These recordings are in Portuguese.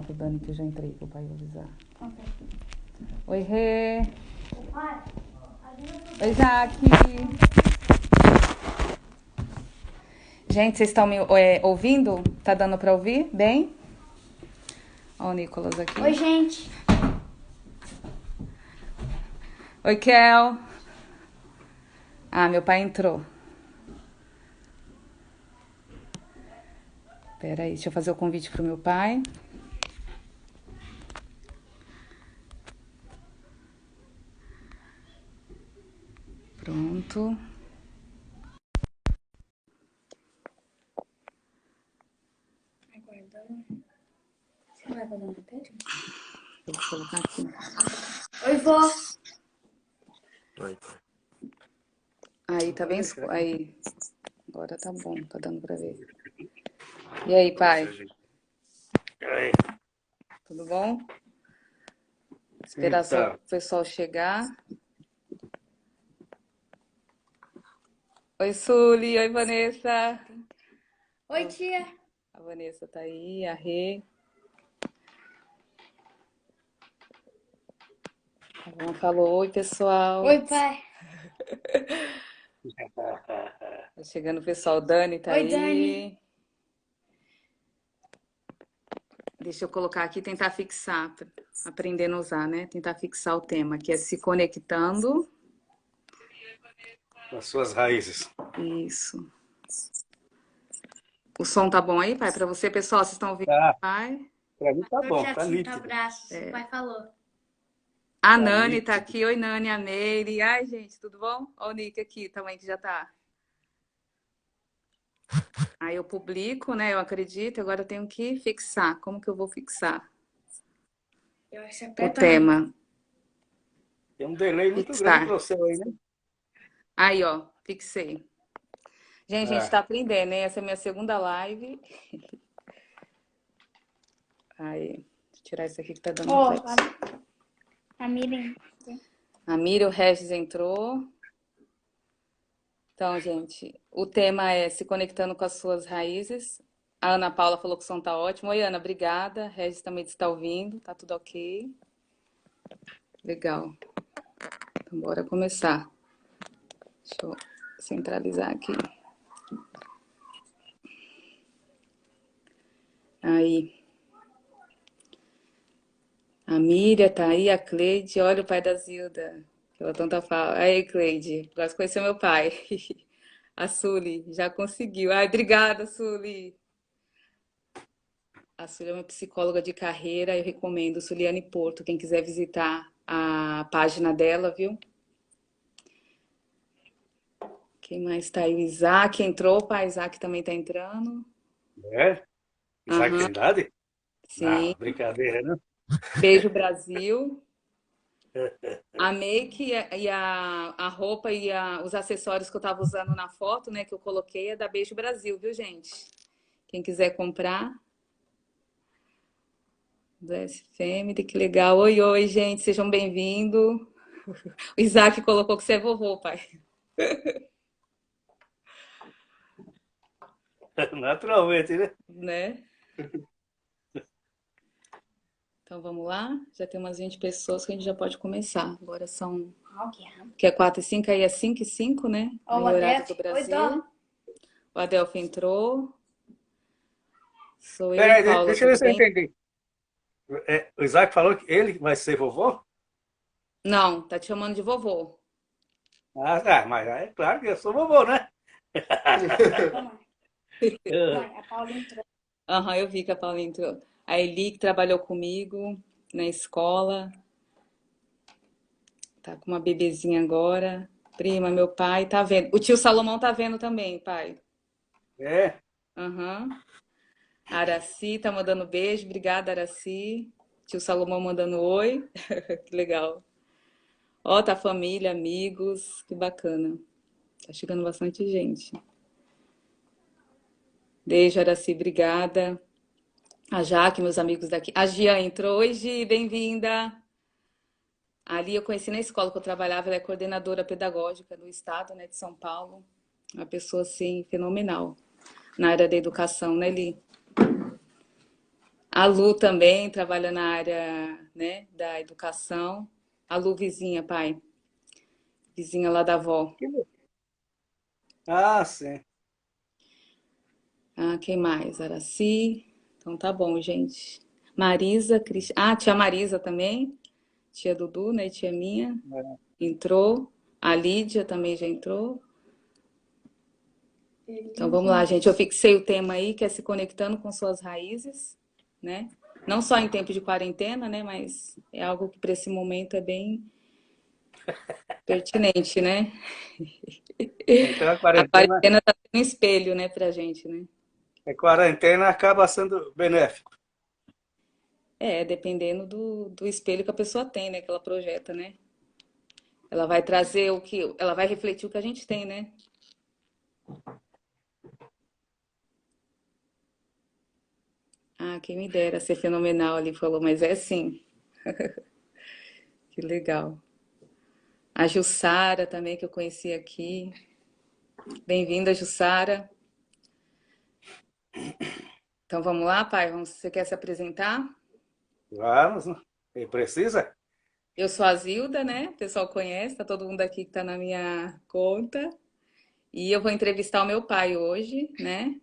pro Dani que eu já entrei, pro pai avisar. Ok. Oi, Rê. Pai, Oi, Isaac. Gente, vocês estão me ouvindo? Tá dando pra ouvir bem? Ó o Nicolas aqui. oi, gente. Oi, Kel. Ah, meu pai entrou. Pera aí, deixa eu fazer o convite pro meu pai. Pronto. Aguardando. Você não vai aguardando no pé? Eu vou colocar aqui. Oi, vó. Oi. Aí, tá bem? Aí. Agora tá bom, tá dando pra ver. E aí, pai? Oi. Tudo bom? Esperar só Então, o pessoal chegar. Oi, Suli. Oi, Vanessa. Oi, tia. A Vanessa tá aí, a Rê. A Van falou, oi, pessoal. Oi, pai. Tá chegando o pessoal. Dani tá Oi, aí. Dani. Deixa eu colocar aqui, tentar fixar, aprendendo a usar, né? Tentar fixar o tema, que é se conectando. as suas raízes. Isso. O som tá bom aí, pai? Pra você, pessoal, vocês estão ouvindo, Tá, pai? pra mim tá Tô bom, te tá assim, nítido. abraços. O pai falou. A Tá Nani tá nítido. aqui. Oi, Nani, a Meire. Ai, gente, tudo bom? Ó o Nick aqui também, que já tá. Aí eu publico, né? Eu acredito. Agora eu tenho que fixar. Como que eu vou fixar Eu acho que o aperta tema? Tem um delay muito grande Fixar. pra você aí, né? Aí, ó, fixei. Gente, a gente Ah, tá aprendendo, né? Essa é a minha segunda live. Aí, deixa eu tirar isso aqui que tá dando Ó, reflexo. a Miriam. A Miriam, o Regis entrou. Então, gente, o tema é se conectando com as suas raízes. A Ana Paula falou que o som tá ótimo. Oi, Ana, obrigada. Regis também está ouvindo, tá tudo ok. Legal. Então, bora começar. Deixa eu centralizar aqui. Aí. A Miriam tá aí, a Cleide. Olha o pai da Zilda. Ela tanta fala. Aí, Cleide, gosto de conhecer meu pai. A Suli, já conseguiu. Ai, obrigada, Suli. A Suli é uma psicóloga de carreira. Eu recomendo Suliane Porto. Quem quiser visitar a página dela, viu? Quem mais tá aí? O Isaac entrou. O pai Isaac também tá entrando. é? Isaac Aham, Trindade? sim. Não, brincadeira, né? Beijo, Brasil. A make a roupa e os acessórios que eu tava usando na foto, né, que eu coloquei, é da Beijo Brasil, viu, gente? Quem quiser comprar, do S Family, que legal. Oi, oi, gente, sejam bem-vindos. O Isaac colocou que você é vovô, pai, Naturalmente, né? né? Então vamos lá? Já tem umas 20 pessoas que a gente já pode começar. Agora são, que é 4 e 5, aí é 5 e 5, né? Ó, Aí o é horário do Adelphi. Oi, Dó. Brasil. O Adelphi entrou. Sou eu e Peraí, Paula, deixa eu ver tudo se eu bem? entendi. O Isaac falou que ele vai ser vovô? Não, tá te chamando de vovô. Mas é claro que eu sou vovô, né? Calma. É. Mãe, a Paula entrou. Aham, eu vi que a Paula entrou. A Eli, que trabalhou comigo na escola, tá com uma bebezinha agora. Prima, meu pai, tá vendo. O tio Salomão tá vendo também, pai. É. Aham. A Araci tá mandando beijo. Obrigada, Araci. Tio Salomão mandando oi. Que legal. Ó, tá família, amigos. Que bacana. Tá chegando bastante gente. Beijo, Araci. Obrigada. A Jaque, meus amigos daqui. A Gia entrou. Oi, Gi, bem-vinda. Ali eu conheci na escola que eu trabalhava, ela é coordenadora pedagógica do estado, né, de São Paulo. Uma pessoa, assim, fenomenal na área da educação, né, Li? A Lu também trabalha na área, né, da educação. A Lu vizinha, pai. Vizinha lá da avó. Ah, sim. Ah, quem mais? Araci. Então tá bom, gente. Marisa, Ah, tia Marisa também. Tia Dudu, né? Tia minha. Entrou. A Lídia também já entrou. Então vamos lá, gente. Eu fixei o tema aí, que é se conectando com suas raízes, né? Não só em tempo de quarentena, né? Mas é algo que para esse momento é bem pertinente, né? Então a A quarentena, quarentena tá sendo um espelho, né, pra gente, né? a quarentena acaba sendo benéfico. É, dependendo do espelho que a pessoa tem, né? Que ela projeta, né? Ela vai trazer o que, ela vai refletir o que a gente tem, né? Ah, quem me dera ser fenomenal ali, falou, mas é sim. Que legal. A Jussara também, que eu conheci aqui. Bem-vinda, Jussara. Então vamos lá, pai? Você quer se apresentar? Vamos, né? E precisa? Eu sou a Zilda, né? O pessoal conhece, tá todo mundo aqui que tá na minha conta. E eu vou entrevistar o meu pai hoje, né?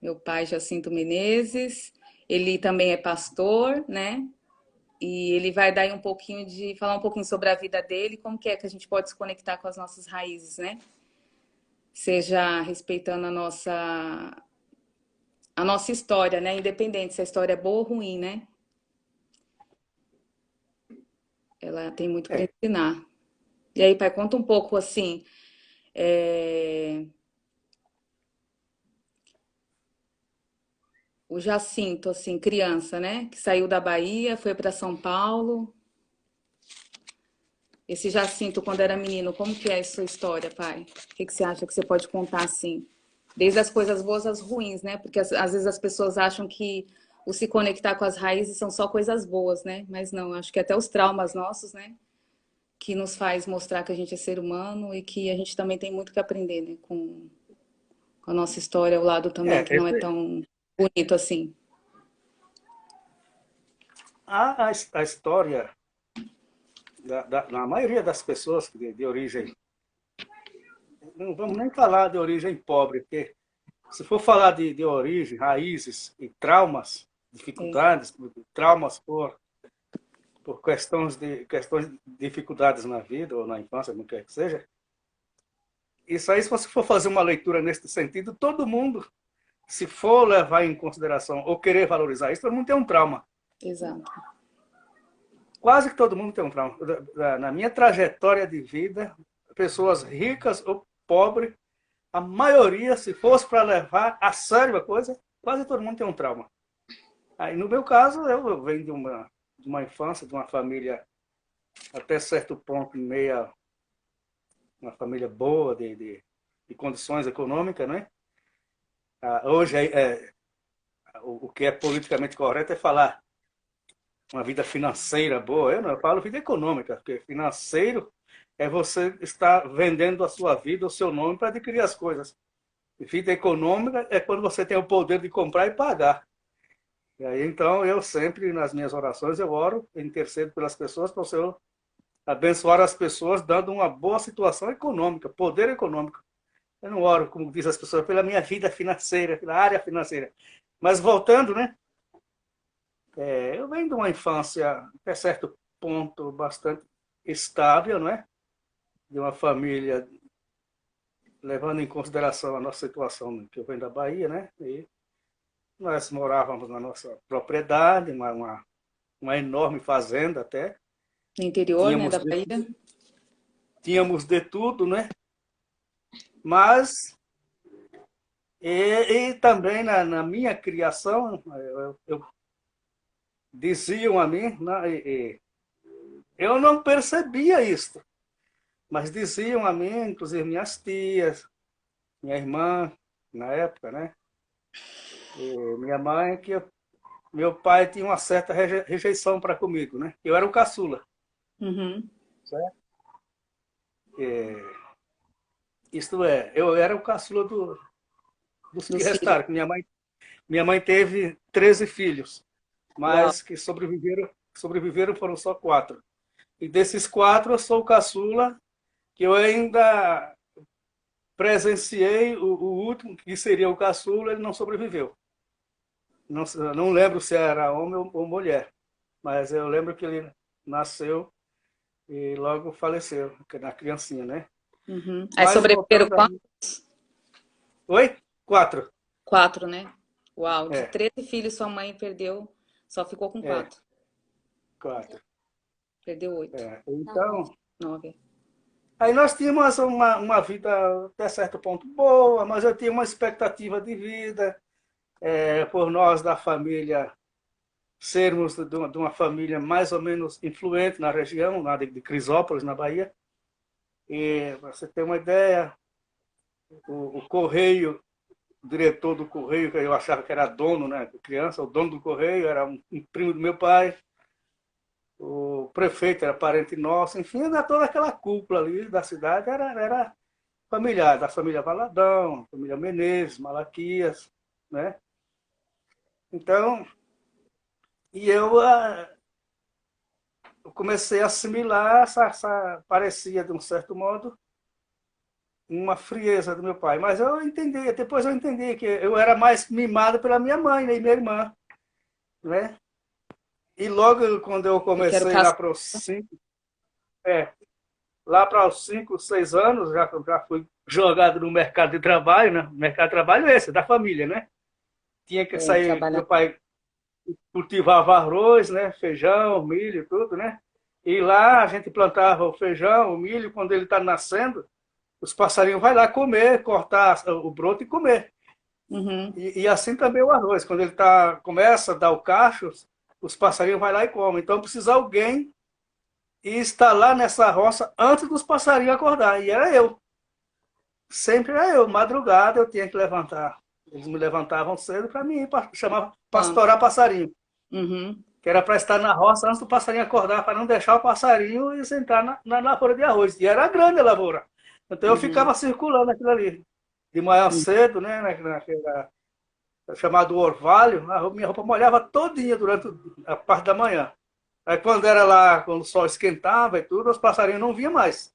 Meu pai, Jacinto Menezes. Ele também é pastor, né? E ele vai dar aí um pouquinho de falar um pouquinho sobre a vida dele, como que é que a gente pode se conectar com as nossas raízes, né? Seja respeitando a nossa história, né? Independente se a história é boa ou ruim, né? Ela tem muito para É. ensinar. E aí, pai, conta um pouco assim, é, o Jacinto, assim, criança, né? Que saiu da Bahia, foi para São Paulo. Esse Jacinto, quando era menino, como que é a sua história, pai? O que que você acha que você pode contar assim? Desde as coisas boas às ruins, né? Porque às vezes as pessoas acham que o se conectar com as raízes são só coisas boas, né? Mas não, acho que até os traumas nossos, né? Que nos faz mostrar que a gente é ser humano e que a gente também tem muito que aprender, né? Com a nossa história, o lado também que não é tão bonito assim. A história na maioria das pessoas de origem, não vamos nem falar de origem pobre, porque se for falar de origem, raízes e traumas, É, dificuldades, traumas por questões de dificuldades na vida ou na infância, como quer que seja, isso aí, se você for fazer uma leitura nesse sentido, todo mundo, se for levar em consideração ou querer valorizar isso, todo mundo tem um trauma. exato. Quase que todo mundo tem um trauma. Na minha trajetória de vida, pessoas ricas ou pobres, a maioria, se fosse para levar a sério a coisa, quase todo mundo tem um trauma. Aí, no meu caso, eu venho de uma infância, de uma família até certo ponto meia, uma família boa, de condições econômicas, né? Hoje, o que é politicamente correto é falar uma vida financeira boa. Eu não falo vida econômica, porque financeiro é você estar vendendo a sua vida, o seu nome para adquirir as coisas. E vida econômica é quando você tem o poder de comprar e pagar. E aí, então, eu sempre, nas minhas orações, eu oro, intercedo pelas pessoas, para o Senhor abençoar as pessoas, dando uma boa situação econômica, poder econômico. Eu não oro, como diz as pessoas, pela minha vida financeira, pela área financeira. Mas voltando, né? Eu venho de uma infância, até certo ponto, bastante estável, não é? De uma família, levando em consideração a nossa situação, que eu venho da Bahia, né? E nós morávamos na nossa propriedade, uma enorme fazenda até. No interior, né, Tínhamos da de, Bahia. tínhamos de tudo, né? Mas, e também na minha criação, diziam a mim, né, eu não percebia isso, mas diziam a mim, inclusive minhas tias, minha irmã, na época, né? E minha mãe, que meu pai tinha uma certa rejeição para comigo, né? Eu era o caçula, Uhum. certo? É, isto é, eu era o caçula dos que Dos filhos. restaram. Minha mãe teve 13 filhos. Uau. mas que sobreviveram foram só 4. E desses 4, eu sou o caçula, que eu ainda presenciei o último, que seria o caçula, ele não sobreviveu. Não, não lembro se era homem ou mulher, mas eu lembro que ele nasceu e logo faleceu, na criancinha, né? Uhum. Aí Mas sobreviveram voltando aí. Oi? 4. 4, né? Uau, de É, 13 filhos sua mãe perdeu, só ficou com é, 4. 4. Perdeu 8, É. Não, Então, 9. aí nós tínhamos uma vida até certo ponto boa, mas eu tinha uma expectativa de vida, por nós da família sermos de uma família mais ou menos influente na região, lá de Crisópolis, na Bahia. E para você ter uma ideia, o Correio, o diretor do Correio, que eu achava que era dono, né, criança, o dono do Correio era um primo do meu pai, o prefeito era parente nosso, enfim, era toda aquela cúpula ali da cidade, era familiar, da família Valadão, família Menezes, Malaquias, né? Então, e eu comecei a assimilar parecia de um certo modo uma frieza do meu pai, mas eu entendi, depois eu entendi que eu era mais mimado pela minha mãe, né, e minha irmã, né? E logo quando eu Porque era o comecei caso. é, lá para os 5, 6 anos, já fui jogado no mercado de trabalho, né? O mercado de trabalho é esse, da família, né? Tinha que sair, Trabalhar. meu pai cultivava arroz, né? Feijão, milho, tudo, né? E lá a gente plantava o feijão, o milho, quando ele está nascendo, os passarinhos vão lá comer, cortar o broto e comer. Uhum, E assim também o arroz, quando ele começa a dar o cacho, os passarinhos vão lá e comem. Então precisa alguém estar lá nessa roça antes dos passarinhos acordar. E era eu. Sempre era eu. Madrugada eu tinha que levantar. Eles me levantavam cedo para mim ir chamar quando? pastorar passarinho. Uhum, Que era para estar na roça antes do passarinho acordar, para não deixar o passarinho e sentar na lavoura de arroz. E era grande a lavoura. Então eu uhum, ficava circulando aquilo ali. De manhã uhum, cedo, né, naquela, chamado orvalho, minha roupa molhava todinha durante a parte da manhã. Aí quando era lá, quando o sol esquentava e tudo, os passarinhos não vinham mais.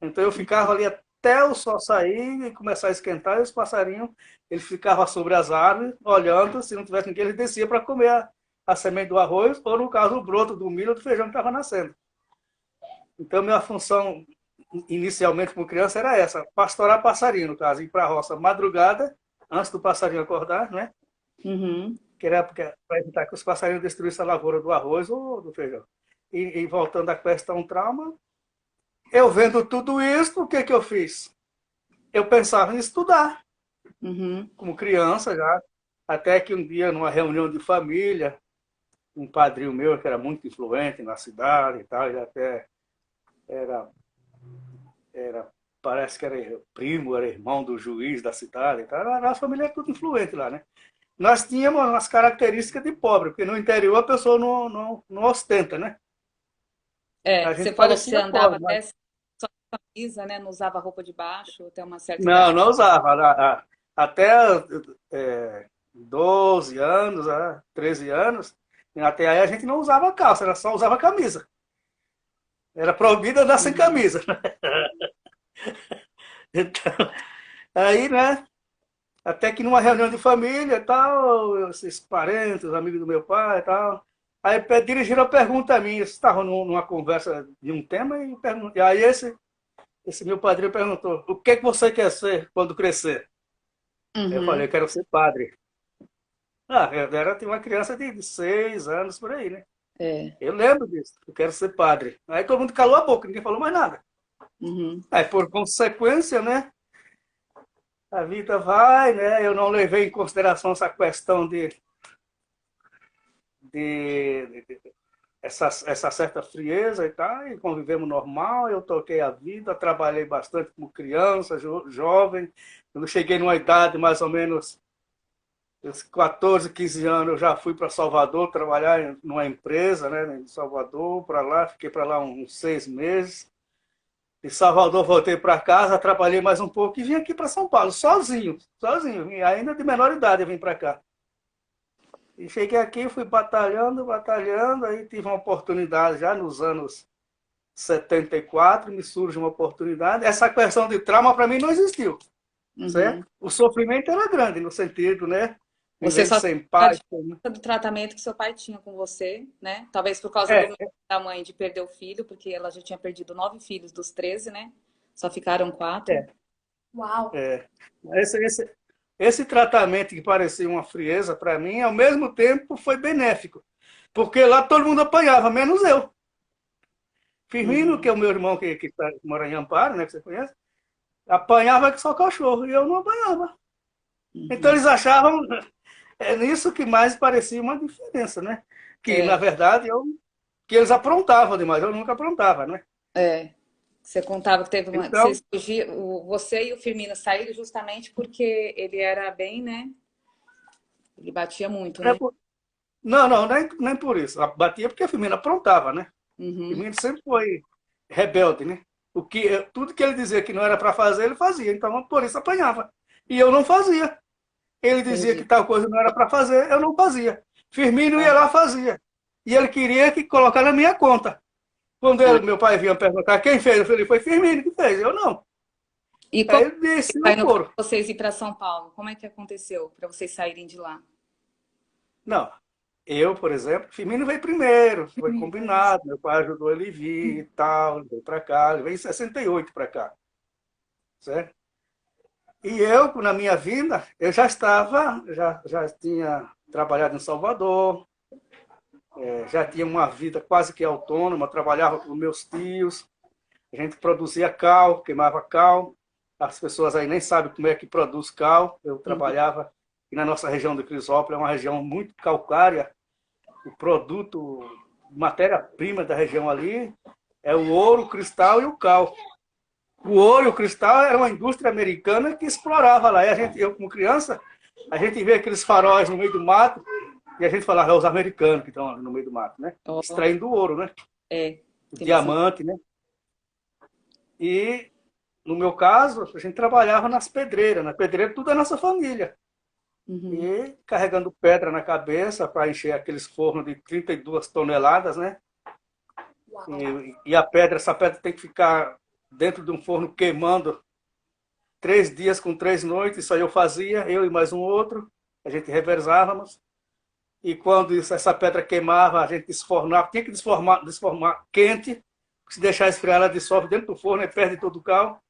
Então eu ficava ali até o sol sair e começar a esquentar, e os passarinhos, eles ficavam sobre as árvores, olhando, se não tivesse ninguém, eles desciam para comer a semente do arroz, ou no caso, o broto do milho ou do feijão que estava nascendo. Então minha função, inicialmente como criança, era essa, pastorar passarinho, no caso, ir para a roça madrugada, antes do passarinho acordar, né? uhum. Que era para evitar que os passarinhos destruíssem a lavoura do arroz ou do feijão. E voltando à questão trauma, eu vendo tudo isso, o que, que eu fiz? Eu pensava em estudar, Uhum. como criança já, até que um dia, numa reunião de família, um padrinho meu, que era muito influente na cidade e tal, ele até era, era parece que era primo, era irmão do juiz da cidade e tal, a nossa família é tudo influente lá, né? Nós tínhamos umas características de pobre, porque no interior a pessoa não ostenta, né? É, A você gente falou que você parecia andava pobre, mas até só com camisa, né? Não usava roupa de baixo até uma certa idade. não usava. Até 12 anos, 13 anos, até aí a gente não usava calça, era só usava camisa. Era proibido andar sem Uhum. camisa. Então, aí, né? Até que numa reunião de família e tal, esses parentes, amigos do meu pai e tal, aí dirigiram a pergunta a mim, eles estavam numa conversa de um tema e aí esse meu padrinho perguntou, o que é que você quer ser quando crescer? Eu falei, Uhum. eu quero ser padre. Tinha uma criança de 6 anos por aí, né? É. Eu lembro disso, eu quero ser padre. Aí todo mundo calou a boca, ninguém falou mais nada. Uhum. Aí, por consequência, né? A vida vai, né? Eu não levei em consideração essa questão de essa certa frieza e tal, e convivemos normal, eu toquei a vida, trabalhei bastante como criança, jovem, quando cheguei numa idade mais ou menos, uns 14, 15 anos, eu já fui para Salvador trabalhar numa empresa, né, em Salvador, para lá, fiquei para lá uns 6 meses, de Salvador voltei para casa, trabalhei mais um pouco e vim aqui para São Paulo, sozinho, e ainda de menor idade eu vim para cá. E cheguei aqui, fui batalhando, batalhando, aí tive uma oportunidade já nos anos 74, me surge uma oportunidade. Essa questão de trauma para mim não existiu, Uhum. certo? O sofrimento era grande no sentido, né? Você Viver só sem a pai. diferença do tratamento que seu pai tinha com você, né? Talvez por causa do É, medo da mãe de perder o filho, porque ela já tinha perdido 9 filhos dos 13, né? Só ficaram 4. é, Uau. é. Esse tratamento que parecia uma frieza para mim, ao mesmo tempo foi benéfico, porque lá todo mundo apanhava, menos eu. Firmino, que Uhum. é o meu irmão que mora em Amparo, né, que você conhece, apanhava que só cachorro, e eu não apanhava. Então Uhum. eles achavam, é nisso que mais parecia uma diferença, né? Que, na É, verdade, que eles aprontavam demais, eu nunca aprontava, né? é. Você contava que teve uma, que Então, vocês fugiram, você e o Firmino saíram justamente porque ele era bem, né? Ele batia muito, é né? por... não, não, nem por isso. Batia porque a Firmino aprontava, né? Uhum. Firmino sempre foi rebelde, né? Tudo que ele dizia que não era para fazer, ele fazia. Então, por isso apanhava. E eu não fazia. Ele dizia que Entendi. tal coisa não era para fazer, eu não fazia. Firmino ia Ah, lá fazia. E ele queria que colocar na minha conta. Quando ah. meu pai vinha perguntar quem fez, eu falei, foi Firmino que fez, eu não. E como Aí ele disse vai o no caso couro. de vocês ir para São Paulo? Como é que aconteceu para vocês saírem de lá? Não, eu, por exemplo, Firmino veio primeiro, foi Isso. combinado, meu pai ajudou ele a vir e tal, ele veio para cá, ele veio em 68 para cá, certo? E eu, na minha vinda, eu já tinha trabalhado em Salvador, já tinha uma vida quase que autônoma, trabalhava com meus tios, a gente produzia cal, queimava cal, as pessoas aí nem sabem como é que produz cal, eu Uhum. trabalhava, e na nossa região de Crisópolis, é uma região muito calcária, o produto, matéria-prima da região ali, é o ouro, o cristal e o cal. O ouro e o cristal era uma indústria americana que explorava lá. E eu, como criança, a gente vê aqueles faróis no meio do mato e a gente falava, é os americanos que estão no meio do mato, né? Ó, Extraindo o ouro, né? é, O que eles são. diamante, né? E, no meu caso, a gente trabalhava nas pedreiras. Na pedreira, tudo é nossa família. Uhum. E carregando pedra na cabeça para encher aqueles fornos de 32 toneladas, né? Uau. E essa pedra tem que ficar dentro de um forno queimando 3 dias com 3 noites. Isso aí eu fazia, eu e mais um outro. A gente revezávamos. E quando essa pedra queimava, a gente desfornava. Tinha que desformar quente. Se deixar esfriar, ela dissolve dentro do forno e perde todo o cal.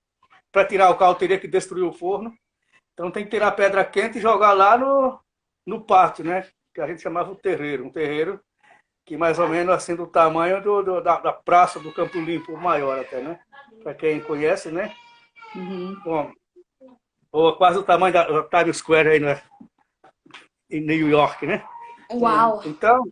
Para tirar o cal, teria que destruir o forno. Então tem que tirar a pedra quente e jogar lá no pátio, né? Que a gente chamava o terreiro. Um terreiro que mais ou menos assim do tamanho da praça do Campo Limpo, maior até, né? Para quem conhece, né? Uhum. Bom, ou quase o tamanho da Times Square aí, né? Em New York, né? Sim. Uau. Então,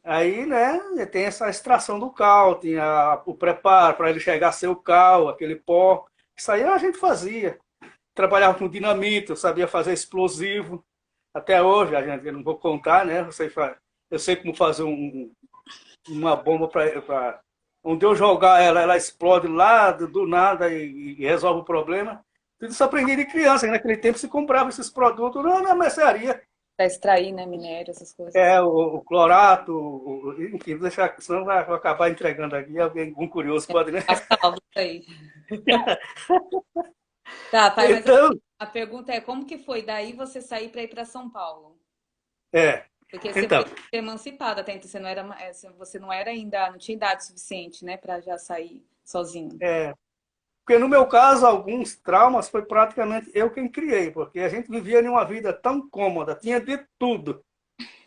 aí, né, tem essa extração do cal, tinha o preparo para ele chegar a ser o cal, aquele pó. Isso aí a gente fazia. Trabalhava com dinamite, eu sabia fazer explosivo. Até hoje, eu não vou contar, né? Eu sei como fazer uma bomba para. Onde eu jogar ela, ela explode lá do nada e resolve o problema. Tudo isso eu aprendi de criança, que naquele tempo se comprava esses produtos na mercearia. Para extrair, né, minério, essas coisas. É, o clorato, enfim, deixar, senão vai acabar entregando aqui. Algum curioso pode, né? Tá salvo isso aí. Tá, pai, mas Então, a pergunta é como que foi daí você sair para ir para São Paulo? é, Porque você então, foi emancipada até então, você não era, você não era ainda, não tinha idade suficiente, né, para já sair sozinho. é, porque no meu caso, alguns traumas foi praticamente eu quem criei, porque a gente vivia em uma vida tão cômoda, tinha de tudo.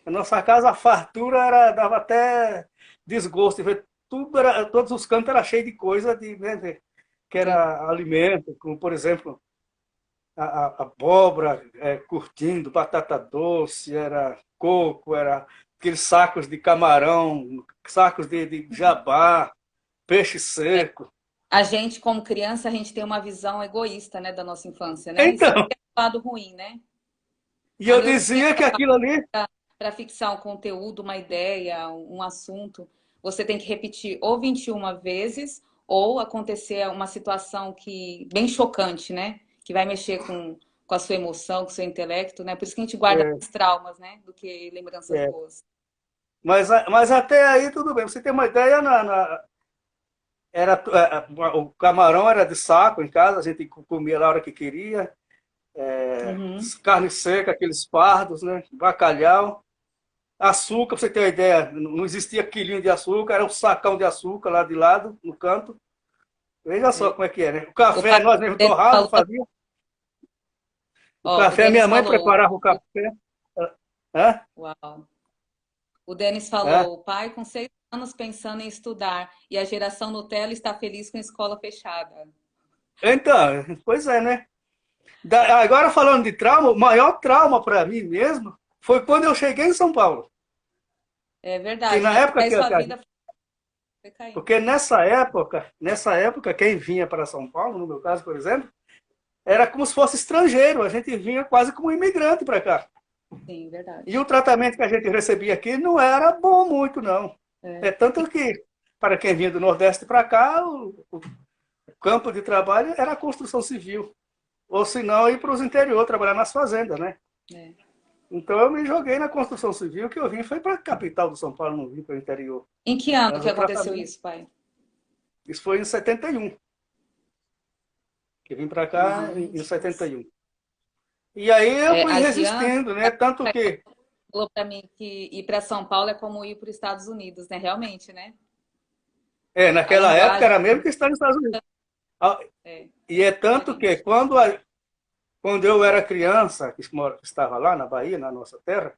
Na nossa casa a fartura dava até desgosto, ver tudo todos os cantos eram cheios de coisa né, que Sim. era alimento, como por exemplo a abóbora curtindo, batata doce, era coco, era aqueles sacos de camarão, sacos de jabá, peixe seco. A gente, como criança, a gente tem uma visão egoísta, né, da nossa infância, né? Isso Então, é o lado ruim, né? e eu Quando eu tinha dizia que aquilo ali. para fixar um conteúdo, uma ideia, um assunto, você tem que repetir ou 21 vezes ou acontecer uma situação que bem chocante, né? Que vai mexer com a sua emoção, com o seu intelecto, né? Por isso que a gente guarda É, mais traumas, né? Do que lembranças é. boas. Mas até aí tudo bem. Pra você ter uma ideia, o camarão era de saco em casa, a gente comia na hora que queria. Uhum. Carne seca, aqueles fardos, né? Bacalhau. Açúcar, pra você ter uma ideia, não existia quilinho de açúcar, era um sacão de açúcar lá de lado, no canto. Veja só É. como é que é, né? O O café pai nós mesmo Denis torrava, falou, fazia. O ó, o café, Denis minha mãe falou, preparava o café. Hã? uau. O Denis Hã? falou, o pai com 6 anos pensando em estudar e a geração Nutella está feliz com a escola fechada. Então, pois é, né? Agora falando de trauma, o maior trauma para mim mesmo foi quando eu cheguei em São Paulo. É Que verdade. na E época aí sua vida foi caindo. porque nessa época, quem vinha para São Paulo, no meu caso, por exemplo, era como se fosse estrangeiro. A gente vinha quase como imigrante para cá. Sim, E o verdade. tratamento que a gente recebia aqui não era bom muito, não. É. É tanto que, para quem vinha do Nordeste para cá, o campo de trabalho era a construção civil. Ou se não, ir para os interior, trabalhar nas fazendas, né? É. Então eu me joguei na construção civil, que eu vim foi para a capital do São Paulo, não vim para o interior. Em que ano Mas que o aconteceu tratamento, isso, pai? isso foi em 71. Eu vim para cá em Gente, 71. E aí eu é, fui a Jean resistindo, né? Tanto que, falou para mim que ir para São Paulo é como ir para os Estados Unidos, né? Realmente, né? A naquela época linguagem, era mesmo que estava nos Estados Unidos. Ah, é e é tanto que diferente. quando eu era criança, que estava lá na Bahia, na nossa terra,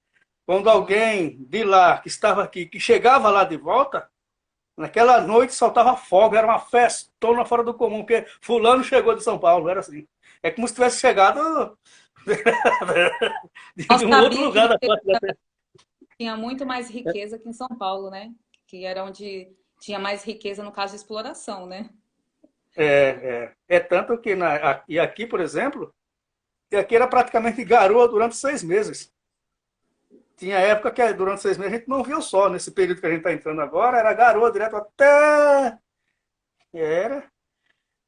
quando Uhum. alguém de lá, que estava aqui, que chegava lá de volta, naquela noite soltava fogo, era uma festona fora do comum, porque fulano chegou de São Paulo, era assim. É como se tivesse chegado Não de um outro sabia que lugar da face da terra. tinha muito mais riqueza que em São Paulo, né? Que era onde tinha mais riqueza no caso de exploração, né? É tanto que e aqui, por exemplo, e aqui era praticamente garoa durante 6 meses. Tinha época que durante 6 meses a gente não via o sol. Nesse período que a gente está entrando agora, era garoa direto até. Era.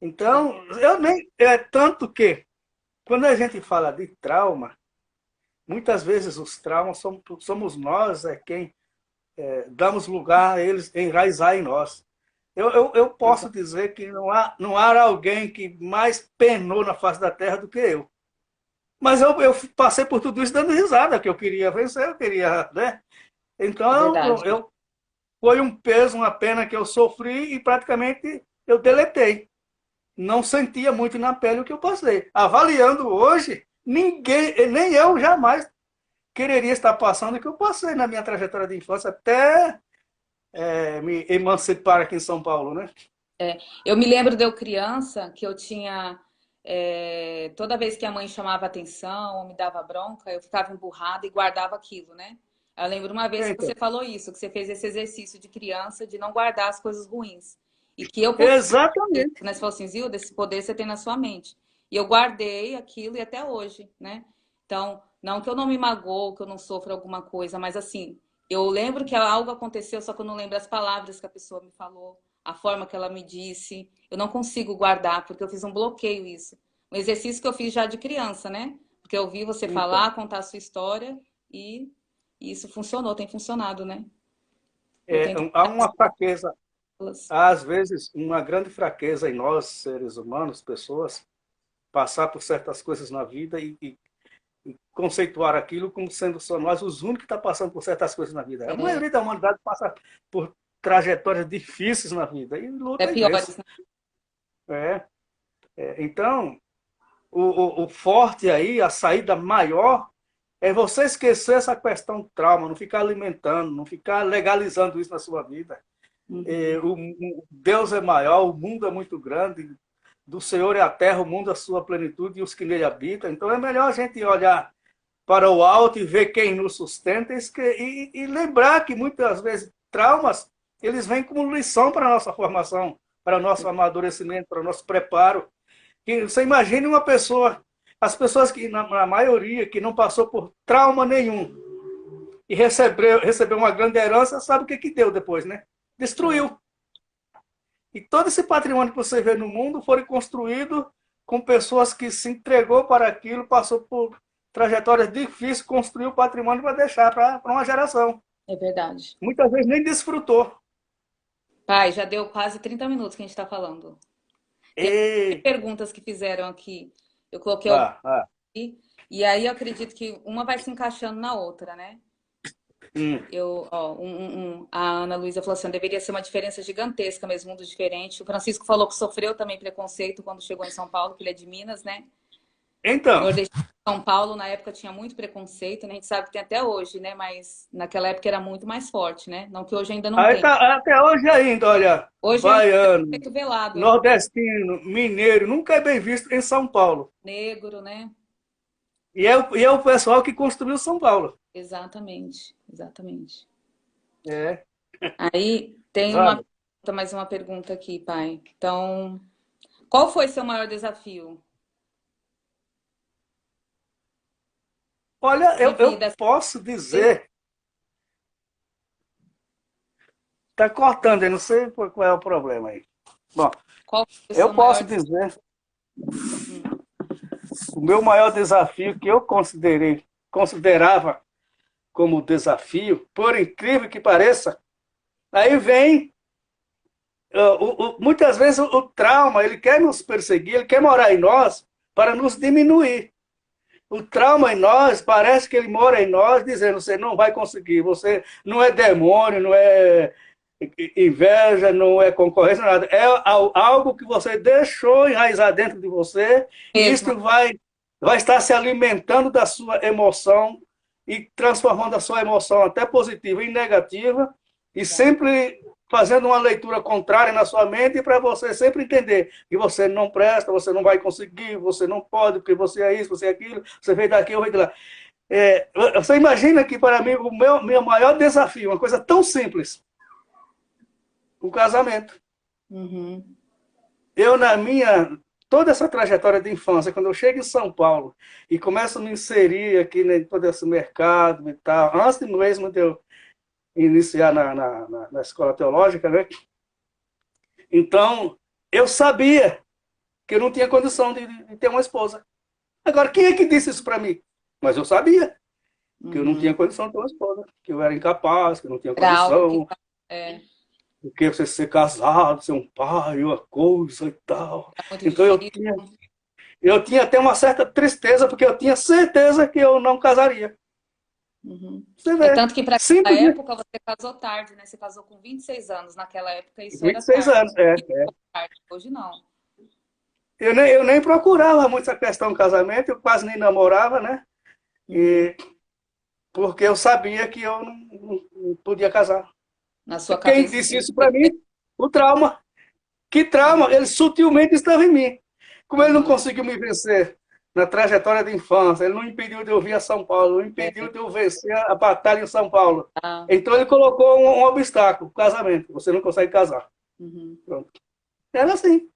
Então, eu nem. É tanto que, quando a gente fala de trauma, muitas vezes os traumas somos nós, quem damos lugar a eles enraizar em nós. Eu posso Exato. dizer que não há alguém que mais penou na face da terra do que eu. Mas eu passei por tudo isso dando risada, que eu queria vencer, eu queria, né? É Então, verdade. foi um peso, uma pena que eu sofri e praticamente eu deletei. Não sentia muito na pele o que eu passei. Avaliando hoje, ninguém, nem eu jamais quereria estar passando o que eu passei na minha trajetória de infância até me emancipar aqui em São Paulo, né? Eu me lembro de eu criança que eu tinha. Toda vez que a mãe chamava atenção ou me dava bronca, eu ficava emburrada e guardava aquilo, né? Eu lembro uma vez que Então, você falou isso, que você fez esse exercício de criança de não guardar as coisas ruins. E que eu poderia, exatamente. né? Você falou assim, Zilda, esse poder você tem na sua mente. E eu guardei aquilo e até hoje, né? Então, não que eu não me magoo, que eu não sofra alguma coisa, mas assim, eu lembro que algo aconteceu, só que eu não lembro as palavras que a pessoa me falou, a forma que ela me disse. Eu não consigo guardar, porque eu fiz um bloqueio isso. Um exercício que eu fiz já de criança, né? Porque eu vi você Então, falar, contar a sua história e isso funcionou, tem funcionado, né? Eu tento há uma fraqueza, às vezes, uma grande fraqueza em nós, seres humanos, pessoas, passar por certas coisas na vida e conceituar aquilo como sendo só nós os únicos que estão passando por certas coisas na vida. A é, maioria da humanidade passa por trajetórias difíceis na vida e até luta e vence. piores, né? É, então, o forte aí, a saída maior, é você esquecer essa questão trauma, não ficar alimentando, não ficar legalizando isso na sua vida. Uhum. Deus é maior, o mundo é muito grande, do Senhor é a terra, o mundo é a sua plenitude e os que nele habitam. Então é melhor a gente olhar para o alto e ver quem nos sustenta e lembrar que muitas vezes traumas eles vêm como lição para a nossa formação, para o nosso amadurecimento, para o nosso preparo. Que você imagine uma pessoa, as pessoas que, na maioria, que não passou por trauma nenhum e recebeu uma grande herança, sabe o que deu depois, né? É, Destruiu. E todo esse patrimônio que você vê no mundo foi construído com pessoas que se entregou para aquilo, passou por trajetórias difíceis, construiu patrimônio para deixar para uma geração. É verdade. Muitas vezes nem desfrutou. Pai, já deu quase 30 minutos que a gente está falando. Tem E... perguntas que fizeram aqui. Eu coloquei algumas Ah, ah. aqui, e aí eu acredito que uma vai se encaixando na outra, né? A Ana Luísa falou assim, deveria ser uma diferença gigantesca mesmo, mundo diferente. O Francisco falou que sofreu também preconceito quando chegou em São Paulo, que ele é de Minas, né? Então, Nordestino de São Paulo, na época, tinha muito preconceito, né? A gente sabe que tem até hoje, né? Mas naquela época era muito mais forte, né? Não que hoje ainda não aí tem. tá, até hoje ainda, olha, Hoje é baiano, preconceito velado, né? nordestino, mineiro, nunca é bem visto em São Paulo. Negro, né? E é o pessoal que construiu São Paulo. Exatamente, exatamente. É, Aí tem sabe? mais uma pergunta aqui, pai. Então, qual foi seu maior desafio Olha, de eu vida? posso dizer, tá cortando, eu não sei qual é o problema aí. Bom, Qual foi o eu seu maior posso desafio? dizer, o meu maior desafio que eu considerava como desafio, por incrível que pareça, aí vem, muitas vezes o trauma, ele quer nos perseguir, ele quer morar em nós para nos diminuir. O trauma em nós, parece que ele mora em nós, dizendo, você não vai conseguir, você não é demônio, não é inveja, não é concorrência, nada. É algo que você deixou enraizar dentro de você, e Mesmo. isso vai estar se alimentando da sua emoção e transformando a sua emoção até positiva em negativa, e sempre fazendo uma leitura contrária na sua mente para você sempre entender que você não presta, você não vai conseguir, você não pode, porque você é isso, você é aquilo, você veio daqui, eu veio de lá. Você imagina que para mim o meu maior desafio, uma coisa tão simples, o casamento. Uhum. Eu, toda essa trajetória de infância, quando eu chego em São Paulo e começo a me inserir aqui em todo esse mercado e tal, antes mesmo de eu iniciar na escola teológica, né? Então, eu sabia que eu não tinha condição de ter uma esposa. Agora, quem é que disse isso para mim? Mas eu sabia que eu não tinha condição de ter uma esposa, que eu era incapaz, que eu não tinha Era algo que... condição, porque você ser casado, ser um pai, uma coisa e tal. É muito Então difícil. eu tinha até uma certa tristeza, porque eu tinha certeza que eu não casaria. Você vê, É tanto que para aquela simplesmente época você casou tarde, né? Você casou com 26 anos. Naquela época isso era 26 tarde. anos. Tarde. Hoje não. Eu nem procurava muito essa questão do casamento, eu quase nem namorava, né? Porque eu sabia que eu não podia casar. Na sua Quem cabeça. disse isso para mim? O trauma. Que trauma? Ele sutilmente estava em mim. Como ele não conseguiu me vencer na trajetória de infância, ele não impediu de eu vir a São Paulo, não impediu de eu vencer a batalha em São Paulo. Então ele colocou um obstáculo, o casamento. Você não consegue casar. Pronto. Era assim.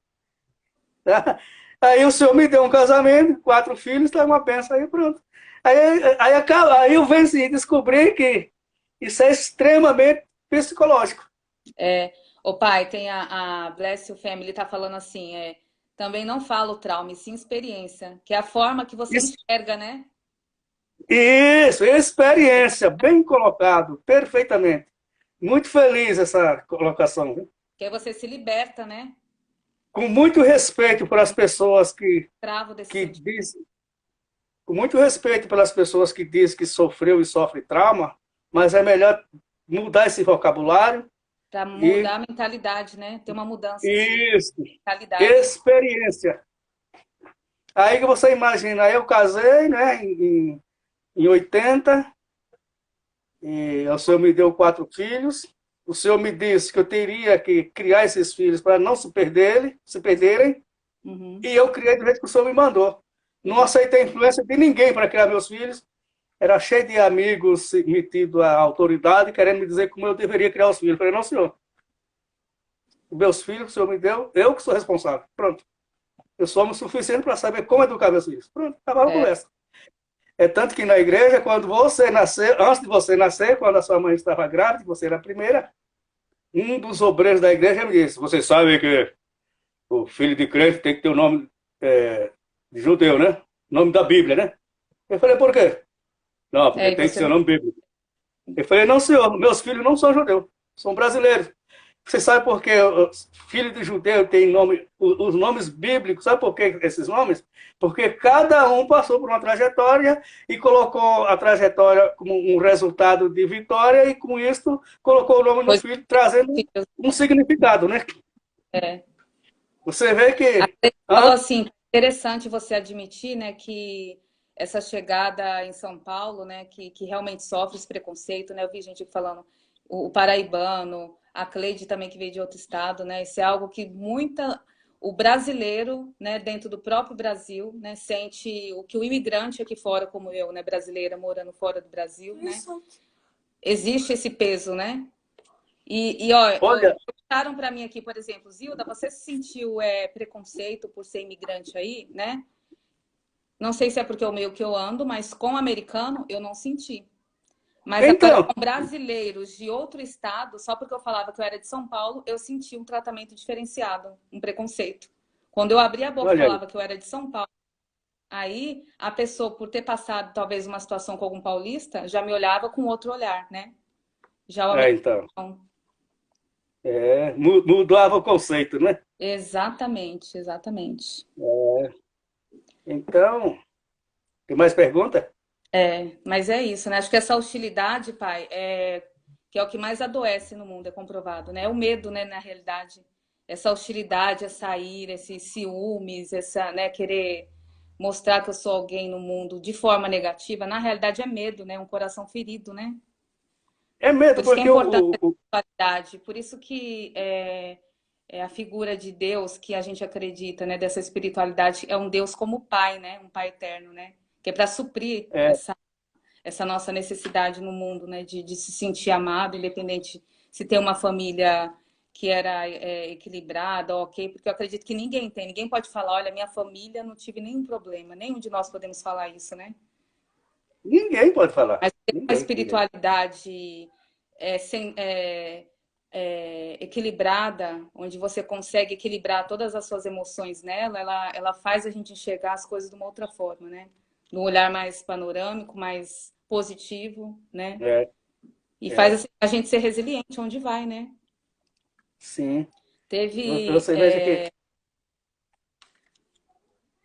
Aí o senhor me deu um casamento, 4 filhos, tá uma benção aí, pronto. Aí eu venci, descobri que isso é extremamente psicológico. O pai, tem a Bless You Family, tá falando assim, também não fala o trauma, e sim experiência, que é a forma que você enxerga, né? Isso, experiência, bem colocado, perfeitamente. Muito feliz essa colocação. Viu? Que aí você se liberta, né? Com muito respeito para as pessoas que dizem, com muito respeito pelas pessoas que dizem que sofreu e sofre trauma, mas é melhor mudar esse vocabulário. Para mudar a mentalidade, né? Ter uma mudança. Isso, de mentalidade. experiência. Aí que você imagina, aí eu casei, né, em 80, e o senhor me deu 4 filhos, o senhor me disse que eu teria que criar esses filhos para não se perderem, e eu criei do jeito que o senhor me mandou. Não aceitei a influência de ninguém para criar meus filhos, era cheio de amigos metidos à autoridade, querendo me dizer como eu deveria criar os filhos. Eu falei, não, senhor, os meus filhos que o senhor me deu, eu que sou responsável. Pronto. Eu sou homem suficiente para saber como educar meus filhos. Pronto, acabava a conversa. É tanto que na igreja, quando você nasceu, antes de você nascer, quando a sua mãe estava grávida, você era a primeira, um dos obreiros da igreja me disse, você sabe que o filho de crente tem que ter o nome judeu, né? Nome da Bíblia, né? Eu falei, por quê? Não, porque E tem que você ser não. nome bíblico. Eu falei, não, senhor, meus filhos não são judeus, são brasileiros. Você sabe por que os filhos de judeu têm nome, os nomes bíblicos? Sabe por que esses nomes? Porque cada um passou por uma trajetória e colocou a trajetória como um resultado de vitória e com isso colocou o nome no Pois filho, trazendo é. um significado, né? É. Você vê Aí que... ele falou Hã? assim, interessante você admitir, né, que essa chegada em São Paulo, né, que realmente sofre esse preconceito, né, eu vi gente falando, o paraibano, a Cleide também que veio de outro estado, né, isso é algo que o brasileiro, né, dentro do próprio Brasil, né, sente o que o imigrante aqui fora, como eu, né, brasileira, morando fora do Brasil, né, existe esse peso, né, ó, Olha, perguntaram para mim aqui, por exemplo, Zilda, você sentiu preconceito por ser imigrante aí, né? Não sei se é porque é o meio que eu ando, mas com americano eu não senti. Mas agora então, com brasileiros de outro estado, só porque eu falava que eu era de São Paulo, eu senti um tratamento diferenciado, um preconceito. Quando eu abri a boca e olha aí. falava que eu era de São Paulo, aí a pessoa, por ter passado talvez uma situação com algum paulista, já me olhava com outro olhar, né? Já o Então. americano. Mudava o conceito, né? Exatamente, exatamente. Então, tem mais pergunta? Mas é isso, né? Acho que essa hostilidade, pai, que é o que mais adoece no mundo, é comprovado, né? É o medo, né, na realidade. Essa hostilidade, essa ira, esses ciúmes, essa, né, querer mostrar que eu sou alguém no mundo de forma negativa, na realidade é medo, né? Um coração ferido, né? É Por medo, isso que é porque importante a espiritualidade, por isso que é a figura de Deus que a gente acredita, né? Dessa espiritualidade, é um Deus como pai, né? Um pai eterno, né? Que é para suprir é, essa nossa necessidade no mundo, né, de se sentir amado, independente se tem uma família que era equilibrada, ok, porque eu acredito que ninguém tem, ninguém pode falar, olha, minha família não tive nenhum problema, nenhum de nós podemos falar isso, né? ninguém pode falar. Mas ter uma Ninguém, ninguém. espiritualidade sem, equilibrada, onde você consegue equilibrar todas as suas emoções nela, ela faz a gente enxergar as coisas de uma outra forma, né? Num olhar mais panorâmico, mais positivo, né? É, E faz é, assim, a gente ser resiliente onde vai, né? sim. Teve Você veja que...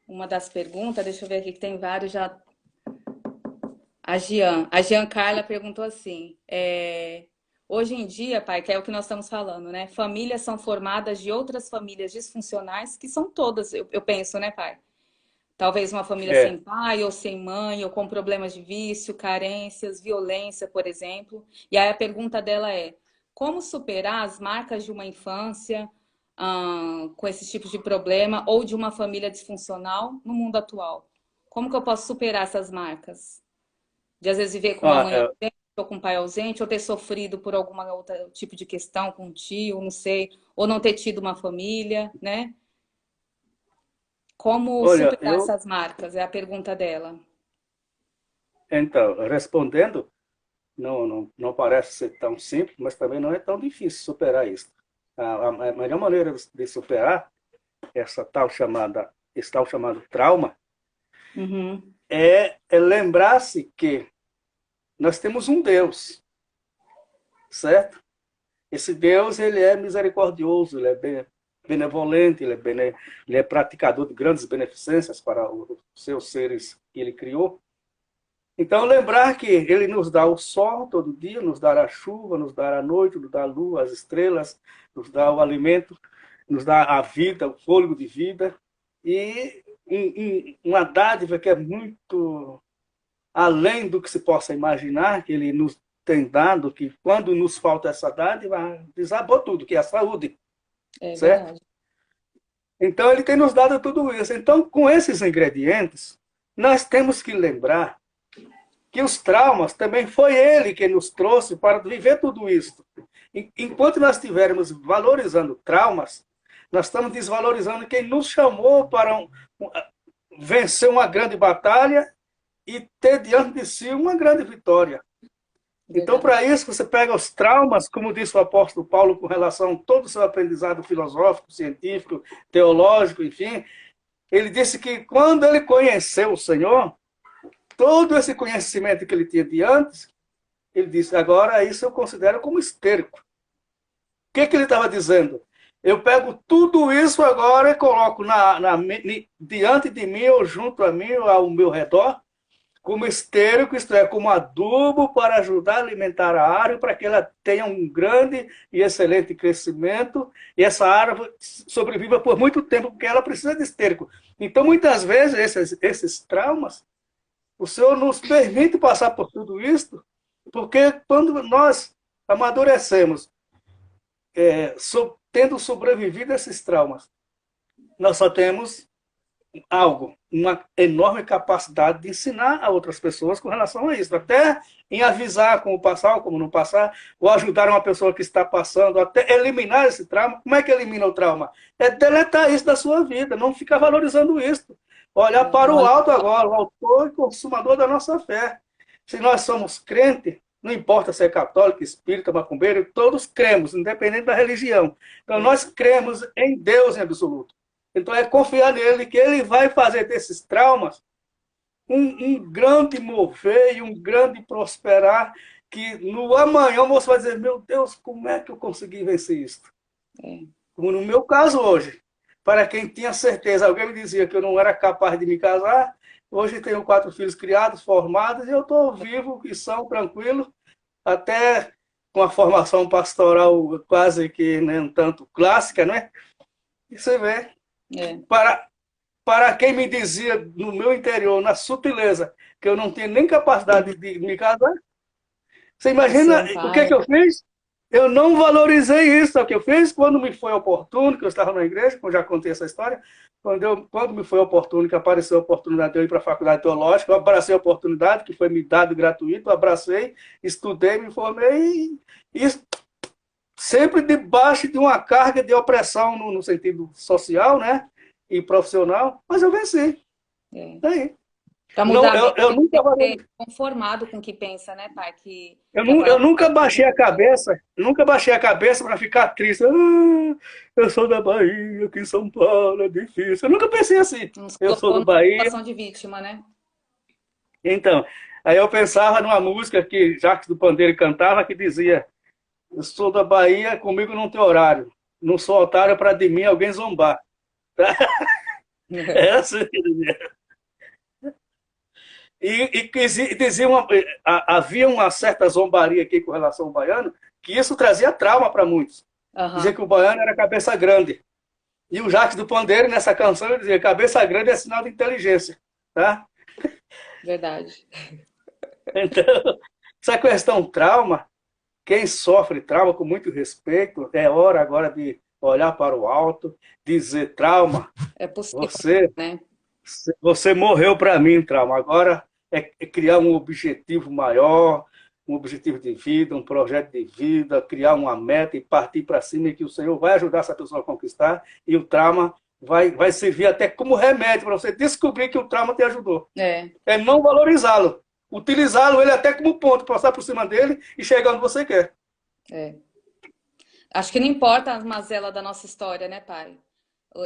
uma das perguntas, deixa eu ver aqui que tem vários já. A Jean Carla perguntou assim: hoje em dia, pai, que é o que nós estamos falando, né? Famílias são formadas de outras famílias disfuncionais, que são todas, eu penso, né, pai? Talvez uma família sem É, pai ou sem mãe, ou com problemas de vício, carências, violência, por exemplo. E aí a pergunta dela é: como superar as marcas de uma infância com esses tipos de problema ou de uma família disfuncional no mundo atual? Como que eu posso superar essas marcas? De às vezes viver com uma ó, mãe ausente, ou com um pai ausente, ou ter sofrido por alguma outra tipo de questão com um tio, não sei, ou não ter tido uma família, né? Como olha, superar essas marcas? É a pergunta dela. então, respondendo, não parece ser tão simples, mas também não é tão difícil superar isso. A melhor maneira de superar esse tal chamado trauma Uhum. é lembrar-se que nós temos um Deus, certo? Esse Deus, ele é misericordioso, ele é benevolente, ele é praticador de grandes beneficências para os seus seres que ele criou. Então, lembrar que ele nos dá o sol todo dia, nos dá a chuva, nos dá a noite, nos dá a lua, as estrelas, nos dá o alimento, nos dá a vida, o fôlego de vida. E uma dádiva que é muito além do que se possa imaginar, que ele nos tem dado, que quando nos falta essa dádiva, desabou tudo, que é a saúde, É certo? verdade. Então, ele tem nos dado tudo isso. Então, com esses ingredientes, nós temos que lembrar que os traumas também foi ele que nos trouxe para viver tudo isso. Enquanto nós estivermos valorizando traumas, nós estamos desvalorizando quem nos chamou para vencer uma grande batalha e ter diante de si uma grande vitória. Então, Verdade. para isso, você pega os traumas, como disse o apóstolo Paulo, com relação a todo o seu aprendizado filosófico, científico, teológico, enfim, Ele disse que quando ele conheceu o Senhor, todo esse conhecimento que ele tinha de antes, ele disse, agora isso eu considero como esterco. O que ele estava dizendo? Eu pego tudo isso agora e coloco diante de mim, ou junto a mim, ou ao meu redor, como esterco, isto é, como adubo para ajudar a alimentar a árvore, para que ela tenha um grande e excelente crescimento, e essa árvore sobreviva por muito tempo, porque ela precisa de esterco. Então, muitas vezes, esses traumas, o Senhor nos permite passar por tudo isso, porque quando nós amadurecemos, tendo sobrevivido a esses traumas, nós só temos uma enorme capacidade de ensinar a outras pessoas com relação a isso, até em avisar como passar ou como não passar, ou ajudar uma pessoa que está passando, até eliminar esse trauma. Como é que elimina o trauma? É deletar isso da sua vida, não ficar valorizando isso. Olhar para o alto agora, o autor e consumador da nossa fé. Se nós somos crentes, não importa se é católico, espírita, macumbeiro, todos cremos, independente da religião. Então nós cremos em Deus em absoluto. Então é confiar nele que ele vai fazer desses traumas um grande mover e um grande prosperar, que no amanhã você vai dizer, meu Deus, como é que eu consegui vencer isso? Como no meu caso hoje. Para quem tinha certeza, alguém me dizia que eu não era capaz de me casar, hoje tenho 4 filhos criados, formados, e eu estou vivo, e são, tranquilo, até com a formação pastoral quase que nem um tanto clássica, né? E você vê. Para quem me dizia no meu interior, na sutileza, que eu não tinha nem capacidade de me casar, você imagina o que eu fiz? Eu não valorizei isso. O que eu fiz quando me foi oportuno, que eu estava na igreja, como já contei essa história, quando me foi oportuno, que apareceu a oportunidade de eu ir para a faculdade teológica, eu abracei a oportunidade, que foi me dado gratuito, eu abracei, estudei, me formei, e sempre debaixo de uma carga de opressão no sentido social, né? E profissional, mas eu venci. Daí. Para mudar, eu nunca tem que ser conformado com o que pensa, né, pai? Eu nunca baixei a cabeça, para ficar triste. Eu sou da Bahia, aqui em São Paulo é difícil. Eu nunca pensei assim. Eu sou do Bahia. Situação de vítima, né? Então, aí eu pensava numa música que Jacques do Pandeiro cantava, que dizia: eu sou da Bahia, comigo não tem horário. Não sou otário para de mim alguém zombar. É assim que dizia. Havia uma certa zombaria aqui com relação ao baiano, que isso trazia trauma para muitos. Dizia que o baiano era cabeça grande. E o Jacques do Pandeiro, nessa canção, ele dizia: cabeça grande é sinal de inteligência. Tá? Verdade. Então, essa questão trauma, quem sofre trauma, com muito respeito, é hora agora de olhar para o alto, dizer: trauma, é possível, né? Você morreu para mim, trauma. Agora é criar um objetivo maior, um objetivo de vida, um projeto de vida, criar uma meta e partir para cima, e que o Senhor vai ajudar essa pessoa a conquistar, e o trauma vai servir até como remédio para você descobrir que o trauma te ajudou. É não valorizá-lo, utilizá-lo ele até como ponto, passar por cima dele e chegar onde você quer. Acho que não importa a mazela da nossa história, né, pai?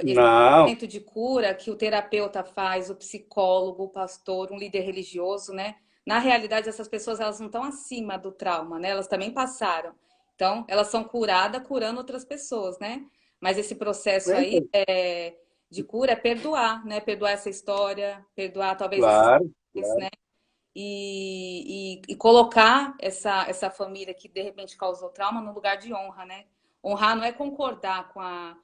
Esse momento de cura que o terapeuta faz, o psicólogo, o pastor, um líder religioso, né? Na realidade, essas pessoas, elas não estão acima do trauma, né? Elas também passaram. Então, elas são curadas, curando outras pessoas, né? Mas esse processo aí de cura é perdoar, né? Perdoar essa história, perdoar talvez esses, né? E colocar essa família que de repente causou trauma no lugar de honra, né? Honrar não é concordar com a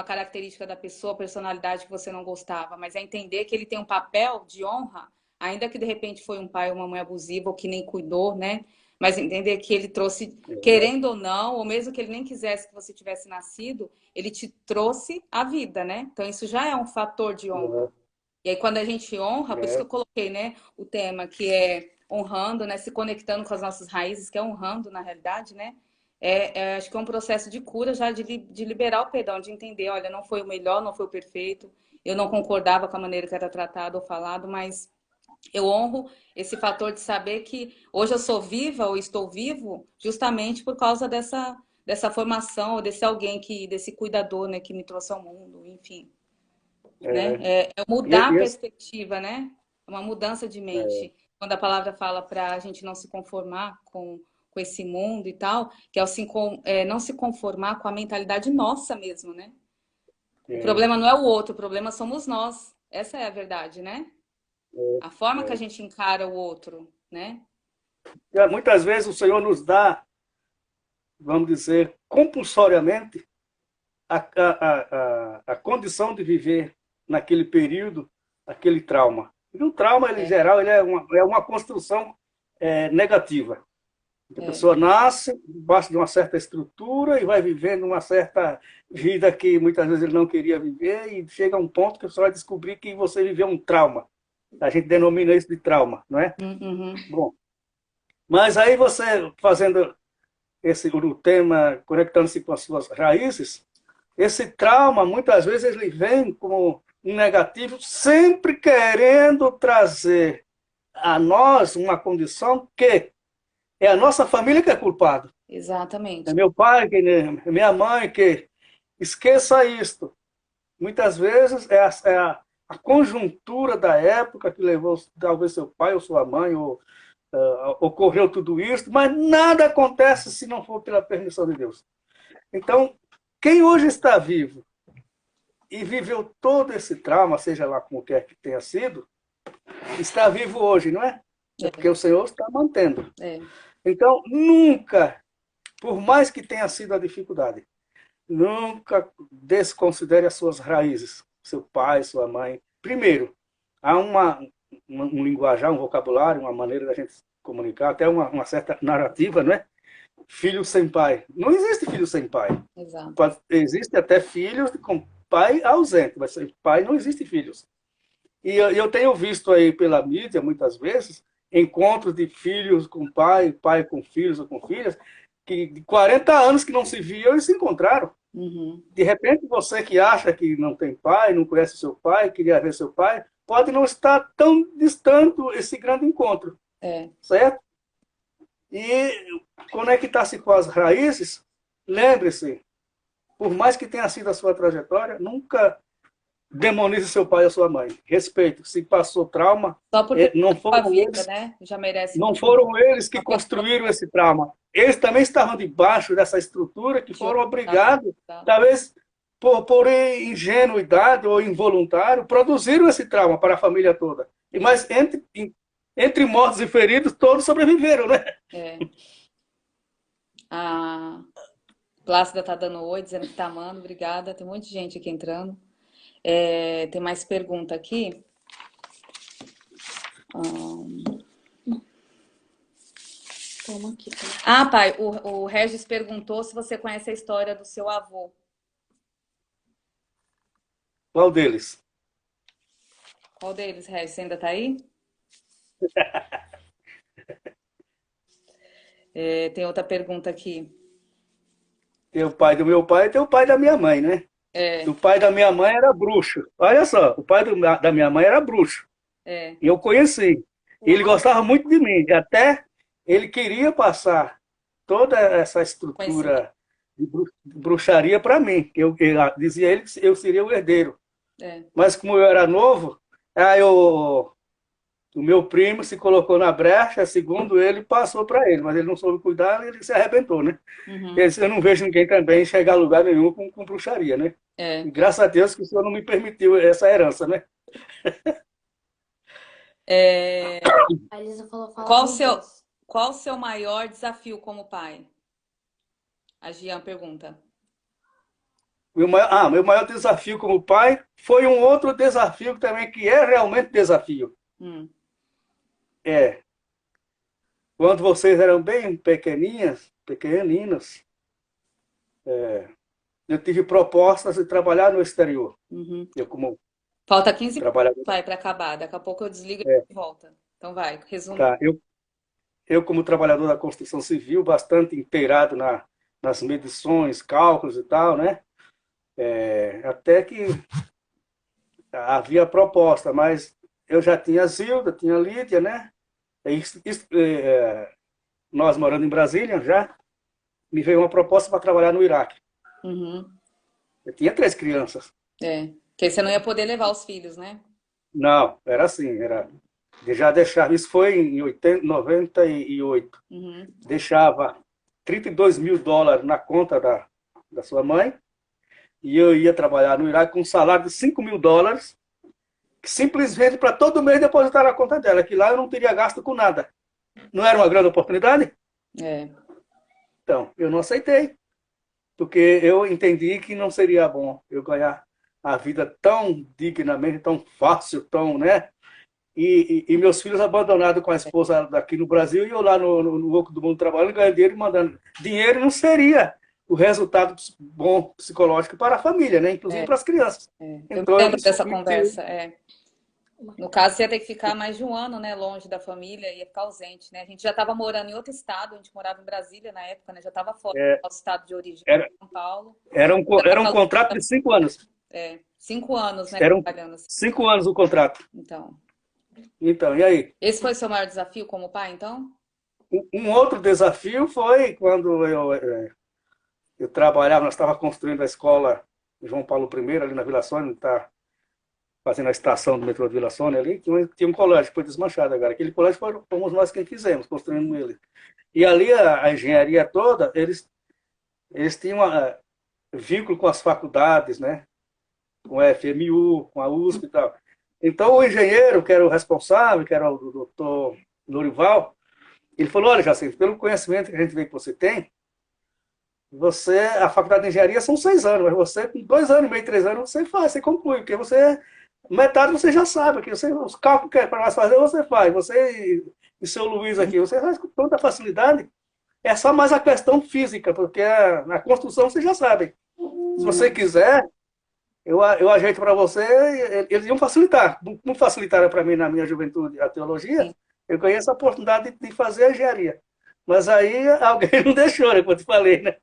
característica da pessoa, a personalidade que você não gostava, mas é entender que ele tem um papel de honra, ainda que de repente foi um pai ou uma mãe abusiva ou que nem cuidou, né? Mas entender que ele trouxe, querendo ou não, ou mesmo que ele nem quisesse que você tivesse nascido, ele te trouxe a vida, né? Então isso já é um fator de honra. E aí quando a gente honra, por isso que eu coloquei, né, o tema que é honrando, né, se conectando com as nossas raízes, que é honrando na realidade, né? Acho que é um processo de cura já de liberar o perdão, de entender, olha, não foi o melhor, não foi o perfeito, eu não concordava com a maneira que era tratado ou falado, mas eu honro esse fator de saber que hoje eu sou viva ou estou vivo justamente por causa dessa formação, desse alguém, desse cuidador, né, que me trouxe ao mundo, enfim. né? É, É e, mudar a e perspectiva, né? É uma mudança de mente. Quando a palavra fala para a gente não se conformar com esse mundo e tal, que é, não se conformar com a mentalidade nossa mesmo, né? O é, problema não é o outro, o problema somos nós. Essa é a verdade, né? A forma que a é. gente encara o outro, né? Muitas vezes o Senhor nos dá, vamos dizer, compulsoriamente, a condição de viver naquele período, aquele trauma. E o trauma, ele, em É, geral, ele é uma construção negativa. A é. pessoa nasce debaixo de uma certa estrutura e vai vivendo uma certa vida que muitas vezes ele não queria viver e chega a um ponto que você vai descobrir que você viveu um trauma. A gente denomina isso de trauma, não é? Uhum. Bom, mas aí você fazendo o tema, conectando-se com as suas raízes, esse trauma muitas vezes ele vem como um negativo, sempre querendo trazer a nós uma condição que é a nossa família que é culpada. É Exatamente. meu pai, é minha mãe que esqueça isto. Muitas vezes a conjuntura da época que levou talvez seu pai ou sua mãe, ou ocorreu tudo isso, mas nada acontece se não for pela permissão de Deus. Então, quem hoje está vivo e viveu todo esse trauma, seja lá como quer que tenha sido, está vivo hoje, não é? É porque o Senhor está mantendo. É, Então, nunca, por mais que tenha sido a dificuldade, nunca desconsidere as suas raízes, seu pai, sua mãe. Primeiro, há um linguajar, um vocabulário, uma maneira da gente comunicar, até uma certa narrativa, não é? Filho sem pai. Não existe filho sem pai. exato. Existe até filhos com pai ausente, mas sem pai não existe filhos. E eu tenho visto aí pela mídia, muitas vezes, encontros de filhos com pai, pai com filhos ou com filhas, que de 40 anos que não se viam e se encontraram. Uhum. De repente, você que acha que não tem pai, não conhece seu pai, queria ver seu pai, pode não estar tão distante esse grande encontro, É, certo? E conectar-se com as raízes, lembre-se, por mais que tenha sido a sua trajetória, nunca demonize seu pai ou sua mãe. Respeito. Se passou trauma, só porque não a foram vida, eles, né? Já merece não muito foram eles que construíram esse trauma. Eles também estavam debaixo dessa estrutura que foram obrigados, tá? talvez por ingenuidade ou involuntário, produziram esse trauma para a família toda. Mas entre mortos e feridos, todos sobreviveram, né? É. A Plácida tá dando oi, dizendo que tá amando, obrigada. Tem um monte de gente aqui entrando. Tem mais pergunta aqui. Toma aqui. Toma. Ah, pai, o Regis perguntou se você conhece a história do seu avô. Qual deles? Qual deles, Regis? Você ainda tá aí? Tem outra pergunta aqui. Tem o pai do meu pai e tem o pai da minha mãe, né? É, O pai da minha mãe era bruxo. Olha só, o pai da minha mãe era bruxo. é. E eu conheci. Ele Uau. gostava muito de mim. E até ele queria passar toda essa Conhecimento. estrutura de bruxaria para mim. Dizia ele que eu seria o herdeiro. É. Mas como eu era novo, o meu primo se colocou na brecha, segundo ele, passou para ele. Mas ele não soube cuidar e ele se arrebentou, né? Uhum. Ele disse, eu não vejo ninguém também chegar a lugar nenhum com bruxaria, né? É. E graças a Deus que o Senhor não me permitiu essa herança, né? A Elisa falou, fala Qual o com seu, Deus. qual o seu maior desafio como pai? A Gian pergunta. Meu maior desafio como pai foi um outro desafio também, que é realmente desafio. Hum, É, quando vocês eram bem pequeninas, eu tive propostas de trabalhar no exterior. uhum. Eu como Falta 15 minutos, trabalhador, pai, para acabar. Daqui a pouco eu desligo e volta. Então vai, resume. tá, eu como trabalhador da construção civil, bastante inteirado nas medições, cálculos e tal, né? Até que havia proposta, mas eu já tinha a Zilda, tinha a Lídia, né? Nós morando em Brasília já, me veio uma proposta para trabalhar no Iraque. Uhum. Eu tinha 3 crianças. É. Porque você não ia poder levar os filhos, né? Não, era assim, era de já deixar, isso foi em 98, Uhum. deixava US$ 32.000 na conta da sua mãe, e eu ia trabalhar no Iraque com um salário de US$ 5.000, que simplesmente para todo mês depositar na conta dela, que lá eu não teria gasto com nada. Não era uma grande oportunidade? É. Então, eu não aceitei, porque eu entendi que não seria bom eu ganhar a vida tão dignamente, tão fácil, tão, né? E meus filhos abandonados com a esposa daqui no Brasil e eu lá no Oco do Mundo trabalhando, ganhando dinheiro e mandando. Dinheiro não seria o resultado bom psicológico para a família, né? Inclusive É, para as crianças. eu me Então eu lembro dessa descobri que conversa. No caso, você ia ter que ficar mais de um ano, né, longe da família, ia ficar ausente, né? A gente já estava morando em outro estado, a gente morava em Brasília na época, né? Já estava fora do nosso estado de origem, era, São Paulo. era Já era um estava contrato de 5 anos. 5 anos, né, Eram trabalhando assim. 5 anos o contrato. Então, Então, e aí? esse foi o seu maior desafio como pai, então? Um outro desafio foi quando eu trabalhava, nós estávamos construindo a escola João Paulo I, ali na Vila Sônia, está fazendo a estação do metrô de Vila Sônia ali, tinha um colégio que foi desmanchado agora. Aquele colégio fomos nós quem fizemos, construindo ele. E ali a engenharia toda, eles tinham vínculo com as faculdades, né? Com a FMU, com a USP e tal. Então o engenheiro, que era o responsável, que era o doutor Lorival, ele falou, olha, Jacinto, pelo conhecimento que a gente vê que você tem, a faculdade de engenharia são 6 anos, mas você, com 2 anos e meio, 3 anos, você faz, você conclui, porque metade você já sabe, que os cálculos que é para nós fazer, você faz. Você e seu Luiz aqui, você faz com tanta facilidade. É só mais a questão física, porque na construção você já sabe. Se você quiser, eu ajeito para você, eles iam facilitar. Como facilitaram para mim na minha juventude a teologia, Sim. eu ganhei essa oportunidade de fazer a engenharia. Mas aí alguém não deixou, né, como eu te falei, né?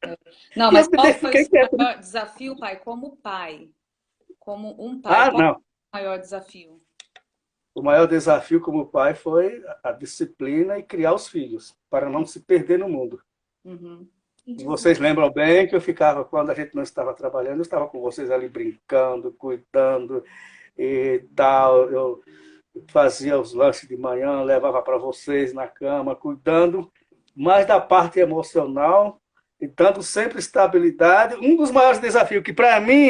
Não, E eu mas qual foi o fiquei seu quieto. maior desafio, pai, como pai? Como um pai, Ah, qual não. foi o maior desafio? O maior desafio como pai foi a disciplina e criar os filhos, para não se perder no mundo. Uhum. E vocês lembram bem que eu ficava, quando a gente não estava trabalhando, eu estava com vocês ali brincando, cuidando e tal. Eu fazia os lanches de manhã, levava para vocês na cama, cuidando mais da parte emocional e dando sempre estabilidade. Um dos maiores desafios que, para mim,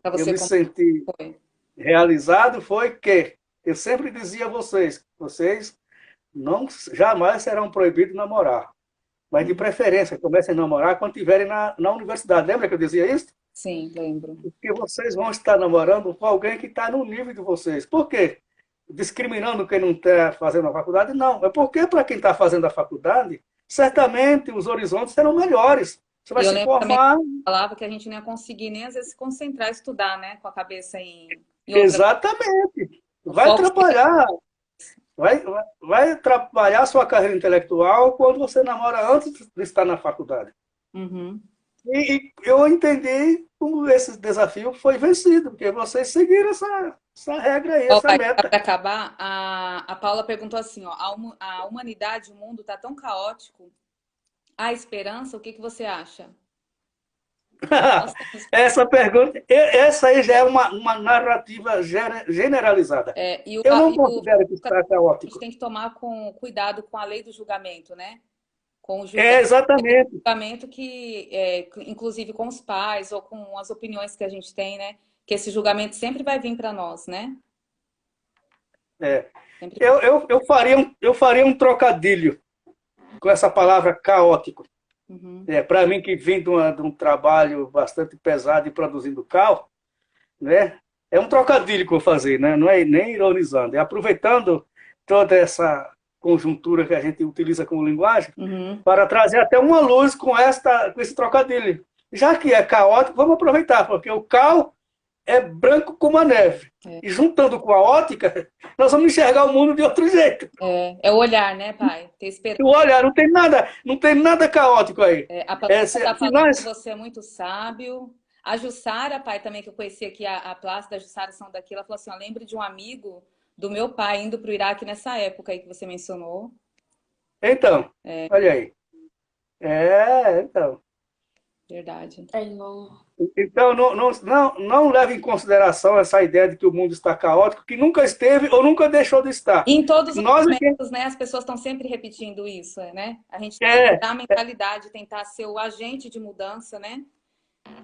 Para eu você, me como senti foi? realizado foi que eu sempre dizia a vocês não jamais serão proibidos de namorar, mas de Uhum. preferência comecem a namorar quando estiverem na universidade. Lembra que eu dizia isso? Sim, lembro. Porque vocês vão estar namorando com alguém que está no nível de vocês. Por quê? Discriminando quem não está fazendo a faculdade? Não. É porque para quem está fazendo a faculdade, certamente os horizontes serão melhores. Você E vai eu se lembro também que formar. você falava que a gente não ia conseguir nem às vezes se concentrar, estudar, né? Com a cabeça em outra coisa. Exatamente. O Vai foco seria. trabalhar. Vai trabalhar sua carreira intelectual quando você namora antes de estar na faculdade. Uhum. E eu entendi como esse desafio foi vencido, porque vocês seguiram essa regra aí, Ó, essa pai, meta. para acabar, a Paula perguntou assim, ó, a humanidade, o mundo está tão caótico, há esperança? O que que você acha? Nós temos, Essa pergunta, essa aí já é uma narrativa generalizada. e Eu não e o considero que está a gente caótico. tem que tomar cuidado com a lei do julgamento, né? Com o É exatamente. julgamento que, inclusive com os pais ou com as opiniões que a gente tem, né? Que esse julgamento sempre vai vir para nós, né? É. Sempre vai. Eu faria um trocadilho com essa palavra caótico. Uhum. Para mim, que vim de um trabalho bastante pesado e produzindo caos, né? É um trocadilho que eu vou fazer, né? Não é nem ironizando, é aproveitando toda essa conjuntura que a gente utiliza como linguagem Uhum. para trazer até uma luz com esse trocadilho. Já que é caótico, vamos aproveitar, porque o caos é branco como a neve. É. E juntando com a ótica, nós vamos enxergar o mundo de outro jeito. É o olhar, né, pai? Ter esperança. E olha, não tem nada caótico aí. A Patrícia está Se falando que nós você é muito sábio. A Jussara, pai, também, que eu conheci aqui, a Plácida, a Jussara são daqui, ela falou assim, ó, lembre de um amigo do meu pai indo para o Iraque nessa época aí que você mencionou. Então, olha aí. Então. Verdade. É, irmão. Então, não leve em consideração essa ideia de que o mundo está caótico, que nunca esteve ou nunca deixou de estar. E em todos os Nós aqui, momentos, né, as pessoas estão sempre repetindo isso, né? A gente tem que é, mudar a mentalidade, tentar ser o agente de mudança, né?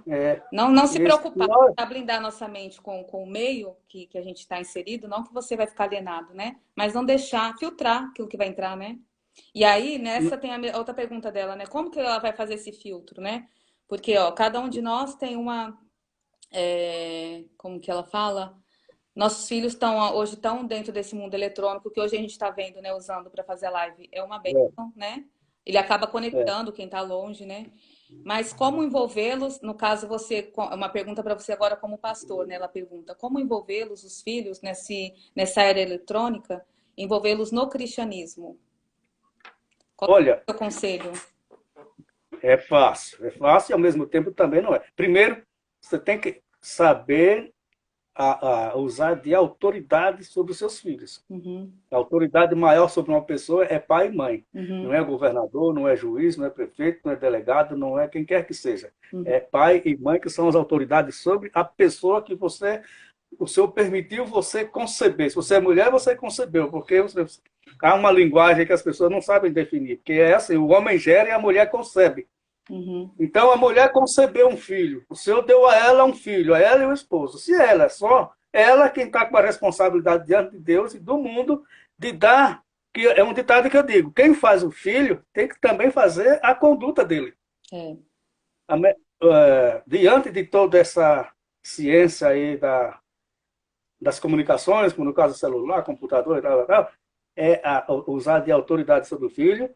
é, Não se isso, preocupar, nós, tentar blindar nossa mente com o meio que a gente está inserido, não que você vai ficar alienado, né? Mas não deixar filtrar aquilo que vai entrar, né? E aí, nessa tem a outra pergunta dela, né? Como que ela vai fazer esse filtro, né? Porque, ó, cada um de nós tem uma... como que ela fala? Nossos filhos hoje estão dentro desse mundo eletrônico que hoje a gente está vendo, né? Usando para fazer a live. É uma bênção, né? Ele acaba é, conectando quem está longe, né? Mas como envolvê-los? No caso, uma pergunta para você agora como pastor, né? Ela pergunta, como envolvê-los, os filhos, nessa era eletrônica, envolvê-los no cristianismo? Qual olha, é o seu conselho? é fácil e ao mesmo tempo também não é. Primeiro, você tem que saber usar de autoridade sobre os seus filhos. Uhum, A autoridade maior sobre uma pessoa é pai e mãe. Não uhum, é governador, não é juiz, não é prefeito, não é delegado, não é quem quer que seja. uhum. É pai e mãe que são as autoridades sobre a pessoa que o Senhor permitiu você conceber. Se você é mulher, você concebeu, porque há uma linguagem que as pessoas não sabem definir, que é assim, o homem gera e a mulher concebe. Uhum. Então a mulher concebeu um filho. O Senhor deu a ela um filho, a ela e o esposo. Se ela é só, ela quem está com a responsabilidade diante de Deus e do mundo de dar, que é um ditado que eu digo, quem faz o filho tem que também fazer a conduta dele. É. Diante de toda essa ciência aí das comunicações, como no caso do celular, computador e tal, usar de autoridade sobre o filho,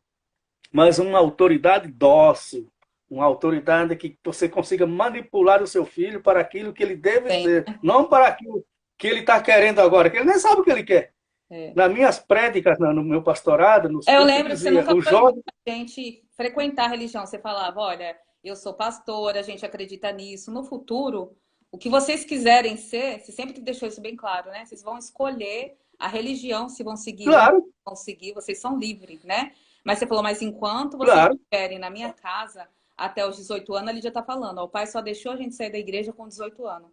mas uma autoridade dócil, uma autoridade que você consiga manipular o seu filho para aquilo que ele deve Bem, ser, não para aquilo que ele está querendo agora, que ele nem sabe o que ele quer. é. Nas minhas prédicas, no meu pastorado, nos Eu cultos, eu lembro que você dizia, nunca o proibiu jovem, a gente frequentar a religião. Você falava, olha, eu sou pastora, a gente acredita nisso. No futuro, o que vocês quiserem ser, você sempre deixou isso bem claro, né? Vocês vão escolher a religião, se vão seguir ou não claro, vão seguir, vocês são livres, né? Mas você falou, mas enquanto vocês claro, estiverem na minha casa até os 18 anos, ele já está falando, ó, o pai só deixou a gente sair da igreja com 18 anos.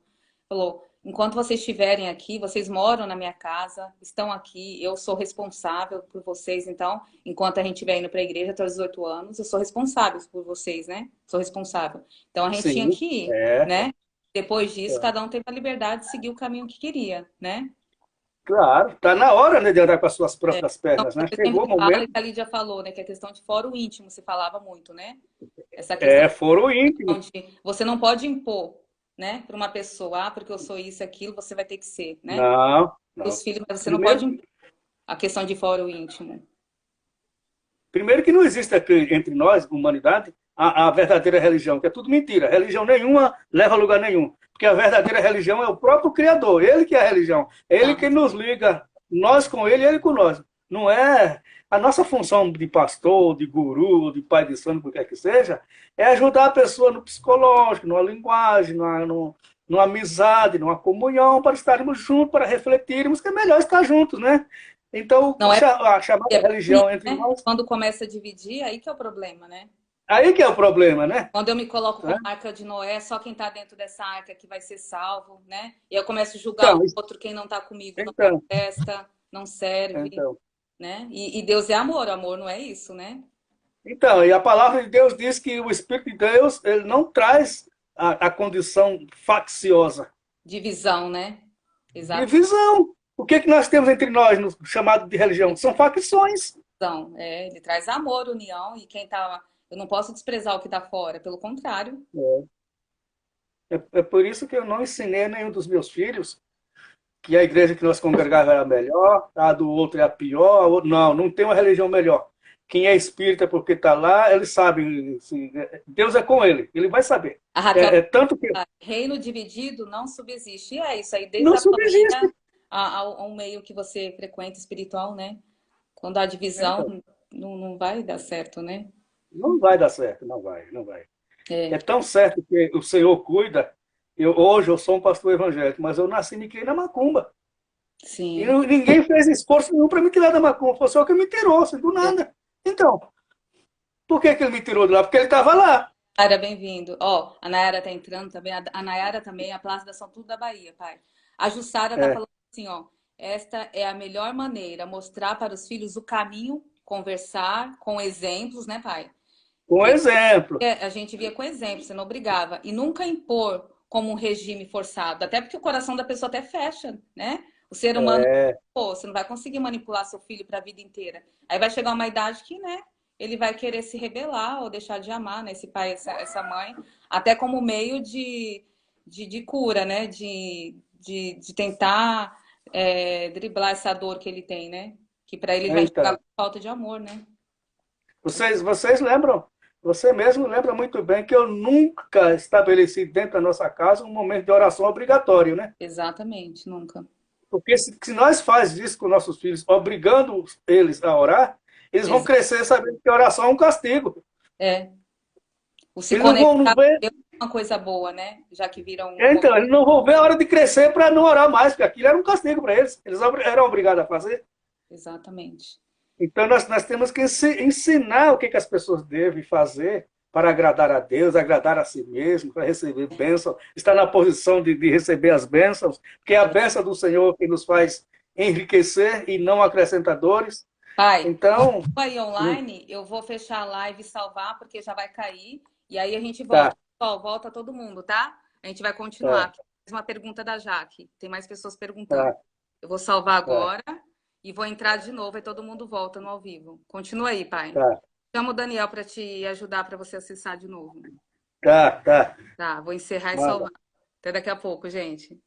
Falou, enquanto vocês estiverem aqui, vocês moram na minha casa, estão aqui, eu sou responsável por vocês, então, enquanto a gente estiver indo para a igreja até os 18 anos, eu sou responsável por vocês, né? Sou responsável. Então, a gente tinha sim, que ir, é, né? Depois disso, é. cada um teve a liberdade de seguir o caminho que queria, né? Claro, está na hora, né, de andar com as suas próprias Então, pernas, né? você Chegou o sempre fala, e momento, a Lídia falou, né, que a questão de fórum íntimo, se falava muito, né? Essa questão foro íntimo. de você não pode impor, né, para uma pessoa, porque eu sou isso, aquilo, você vai ter que ser, né? Não, não. Os filhos, mas você não Primeiro, pode impor a questão de fórum íntimo. Primeiro que não existe aqui entre nós, humanidade, a verdadeira religião, que é tudo mentira. Religião nenhuma leva a lugar nenhum. Porque a verdadeira religião é o próprio Criador, ele que é a religião. Ele Tá? que nos liga, nós com ele e ele com nós. Não é a nossa função de pastor, de guru, de pai de santo, o que quer que seja, é ajudar a pessoa no psicológico, numa linguagem, numa amizade, numa comunhão, para estarmos juntos, para refletirmos que é melhor estar juntos, né? Então, Não é a chamada porque é religião bonito, entre né? nós, Quando começa a dividir, aí que é o problema, né? aí que é o problema, né? Quando eu me coloco Né? como arca de Noé, só quem está dentro dessa arca que vai ser salvo, né? E eu começo a julgar Então, o outro, quem não está comigo não então, presta, não serve, então, né? E Deus é amor, amor não é isso, né? então, e a palavra de Deus diz que o Espírito de Deus, ele não traz a condição facciosa. Divisão, né? Exato. Divisão. O que, que nós temos entre nós, no chamado de religião? São facções. Ele traz amor, união, e quem tá. Eu não posso desprezar o que está fora, pelo contrário. É por isso que eu não ensinei a nenhum dos meus filhos que a igreja que nós congregávamos era a melhor, a do outro é a pior. Não, não tem uma religião melhor. Quem é espírita porque está lá, ele sabe. Assim, Deus é com ele, ele vai saber. A Raquel, Tanto que reino dividido não subsiste. E é isso aí, desde não a família subsiste. ao meio que você frequenta espiritual, né? Quando há Então, divisão, não vai dar certo, né? não vai dar certo, não vai, não vai. É É, tão certo que o Senhor cuida. Hoje eu sou um pastor evangélico, mas eu nasci e me criei na macumba. E sim. ninguém fez esforço nenhum para me tirar da macumba. Foi só que me tirou, assim, do É, nada. Então, por que ele me tirou de lá? Porque ele estava lá. Nayara, bem-vindo. Ó, a Nayara tá entrando também. A Nayara também, a Praça da São Tudo da Bahia, pai. A Jussara tá É, falando assim, ó. Esta é a melhor maneira, mostrar para os filhos o caminho, conversar com exemplos, né, pai? com Que exemplo. a gente via com exemplos, você não obrigava. E nunca impor como um regime forçado. Até porque o coração da pessoa até fecha, né? O ser humano, É, pô, você não vai conseguir manipular seu filho para a vida inteira. Aí vai chegar uma idade que, né, ele vai querer se rebelar ou deixar de amar, né, esse pai, essa mãe, até como meio de cura, né? De tentar driblar essa dor que ele tem, né? Que para ele vai enxergar então. com falta de amor, né? Vocês lembram? Você mesmo lembra muito bem que eu nunca estabeleci dentro da nossa casa um momento de oração obrigatório, né? Exatamente, nunca. Porque se nós faz isso com nossos filhos, obrigando eles a orar, eles vão Exa- crescer sabendo que a oração é um castigo. É. O se Eles não vão não conectar com ver, Deus é uma coisa boa, né? Já que vira então, eles não vão ver a hora de crescer para não orar mais, porque aquilo era um castigo para eles. Eles eram obrigados a fazer. Exatamente. Então, nós temos que ensinar o que as pessoas devem fazer para agradar a Deus, agradar a si mesmo, para receber bênção, estar na posição de receber as bênçãos, porque é a bênção do Senhor que nos faz enriquecer e não acrescentadores. Pai, Então, aí online, eu vou fechar a live e salvar, porque já vai cair. E aí a gente tá, volta. Pessoal, volta todo mundo, tá? A gente vai tá, continuar. Mais uma pergunta da Jaque. Tem mais pessoas perguntando. tá, Eu vou salvar tá, agora e vou entrar de novo e todo mundo volta no ao vivo. Continua aí, pai. tá, Chama o Daniel para te ajudar para você acessar de novo. tá, tá. Tá, vou encerrar e Manda. salvar. Até daqui a pouco, gente.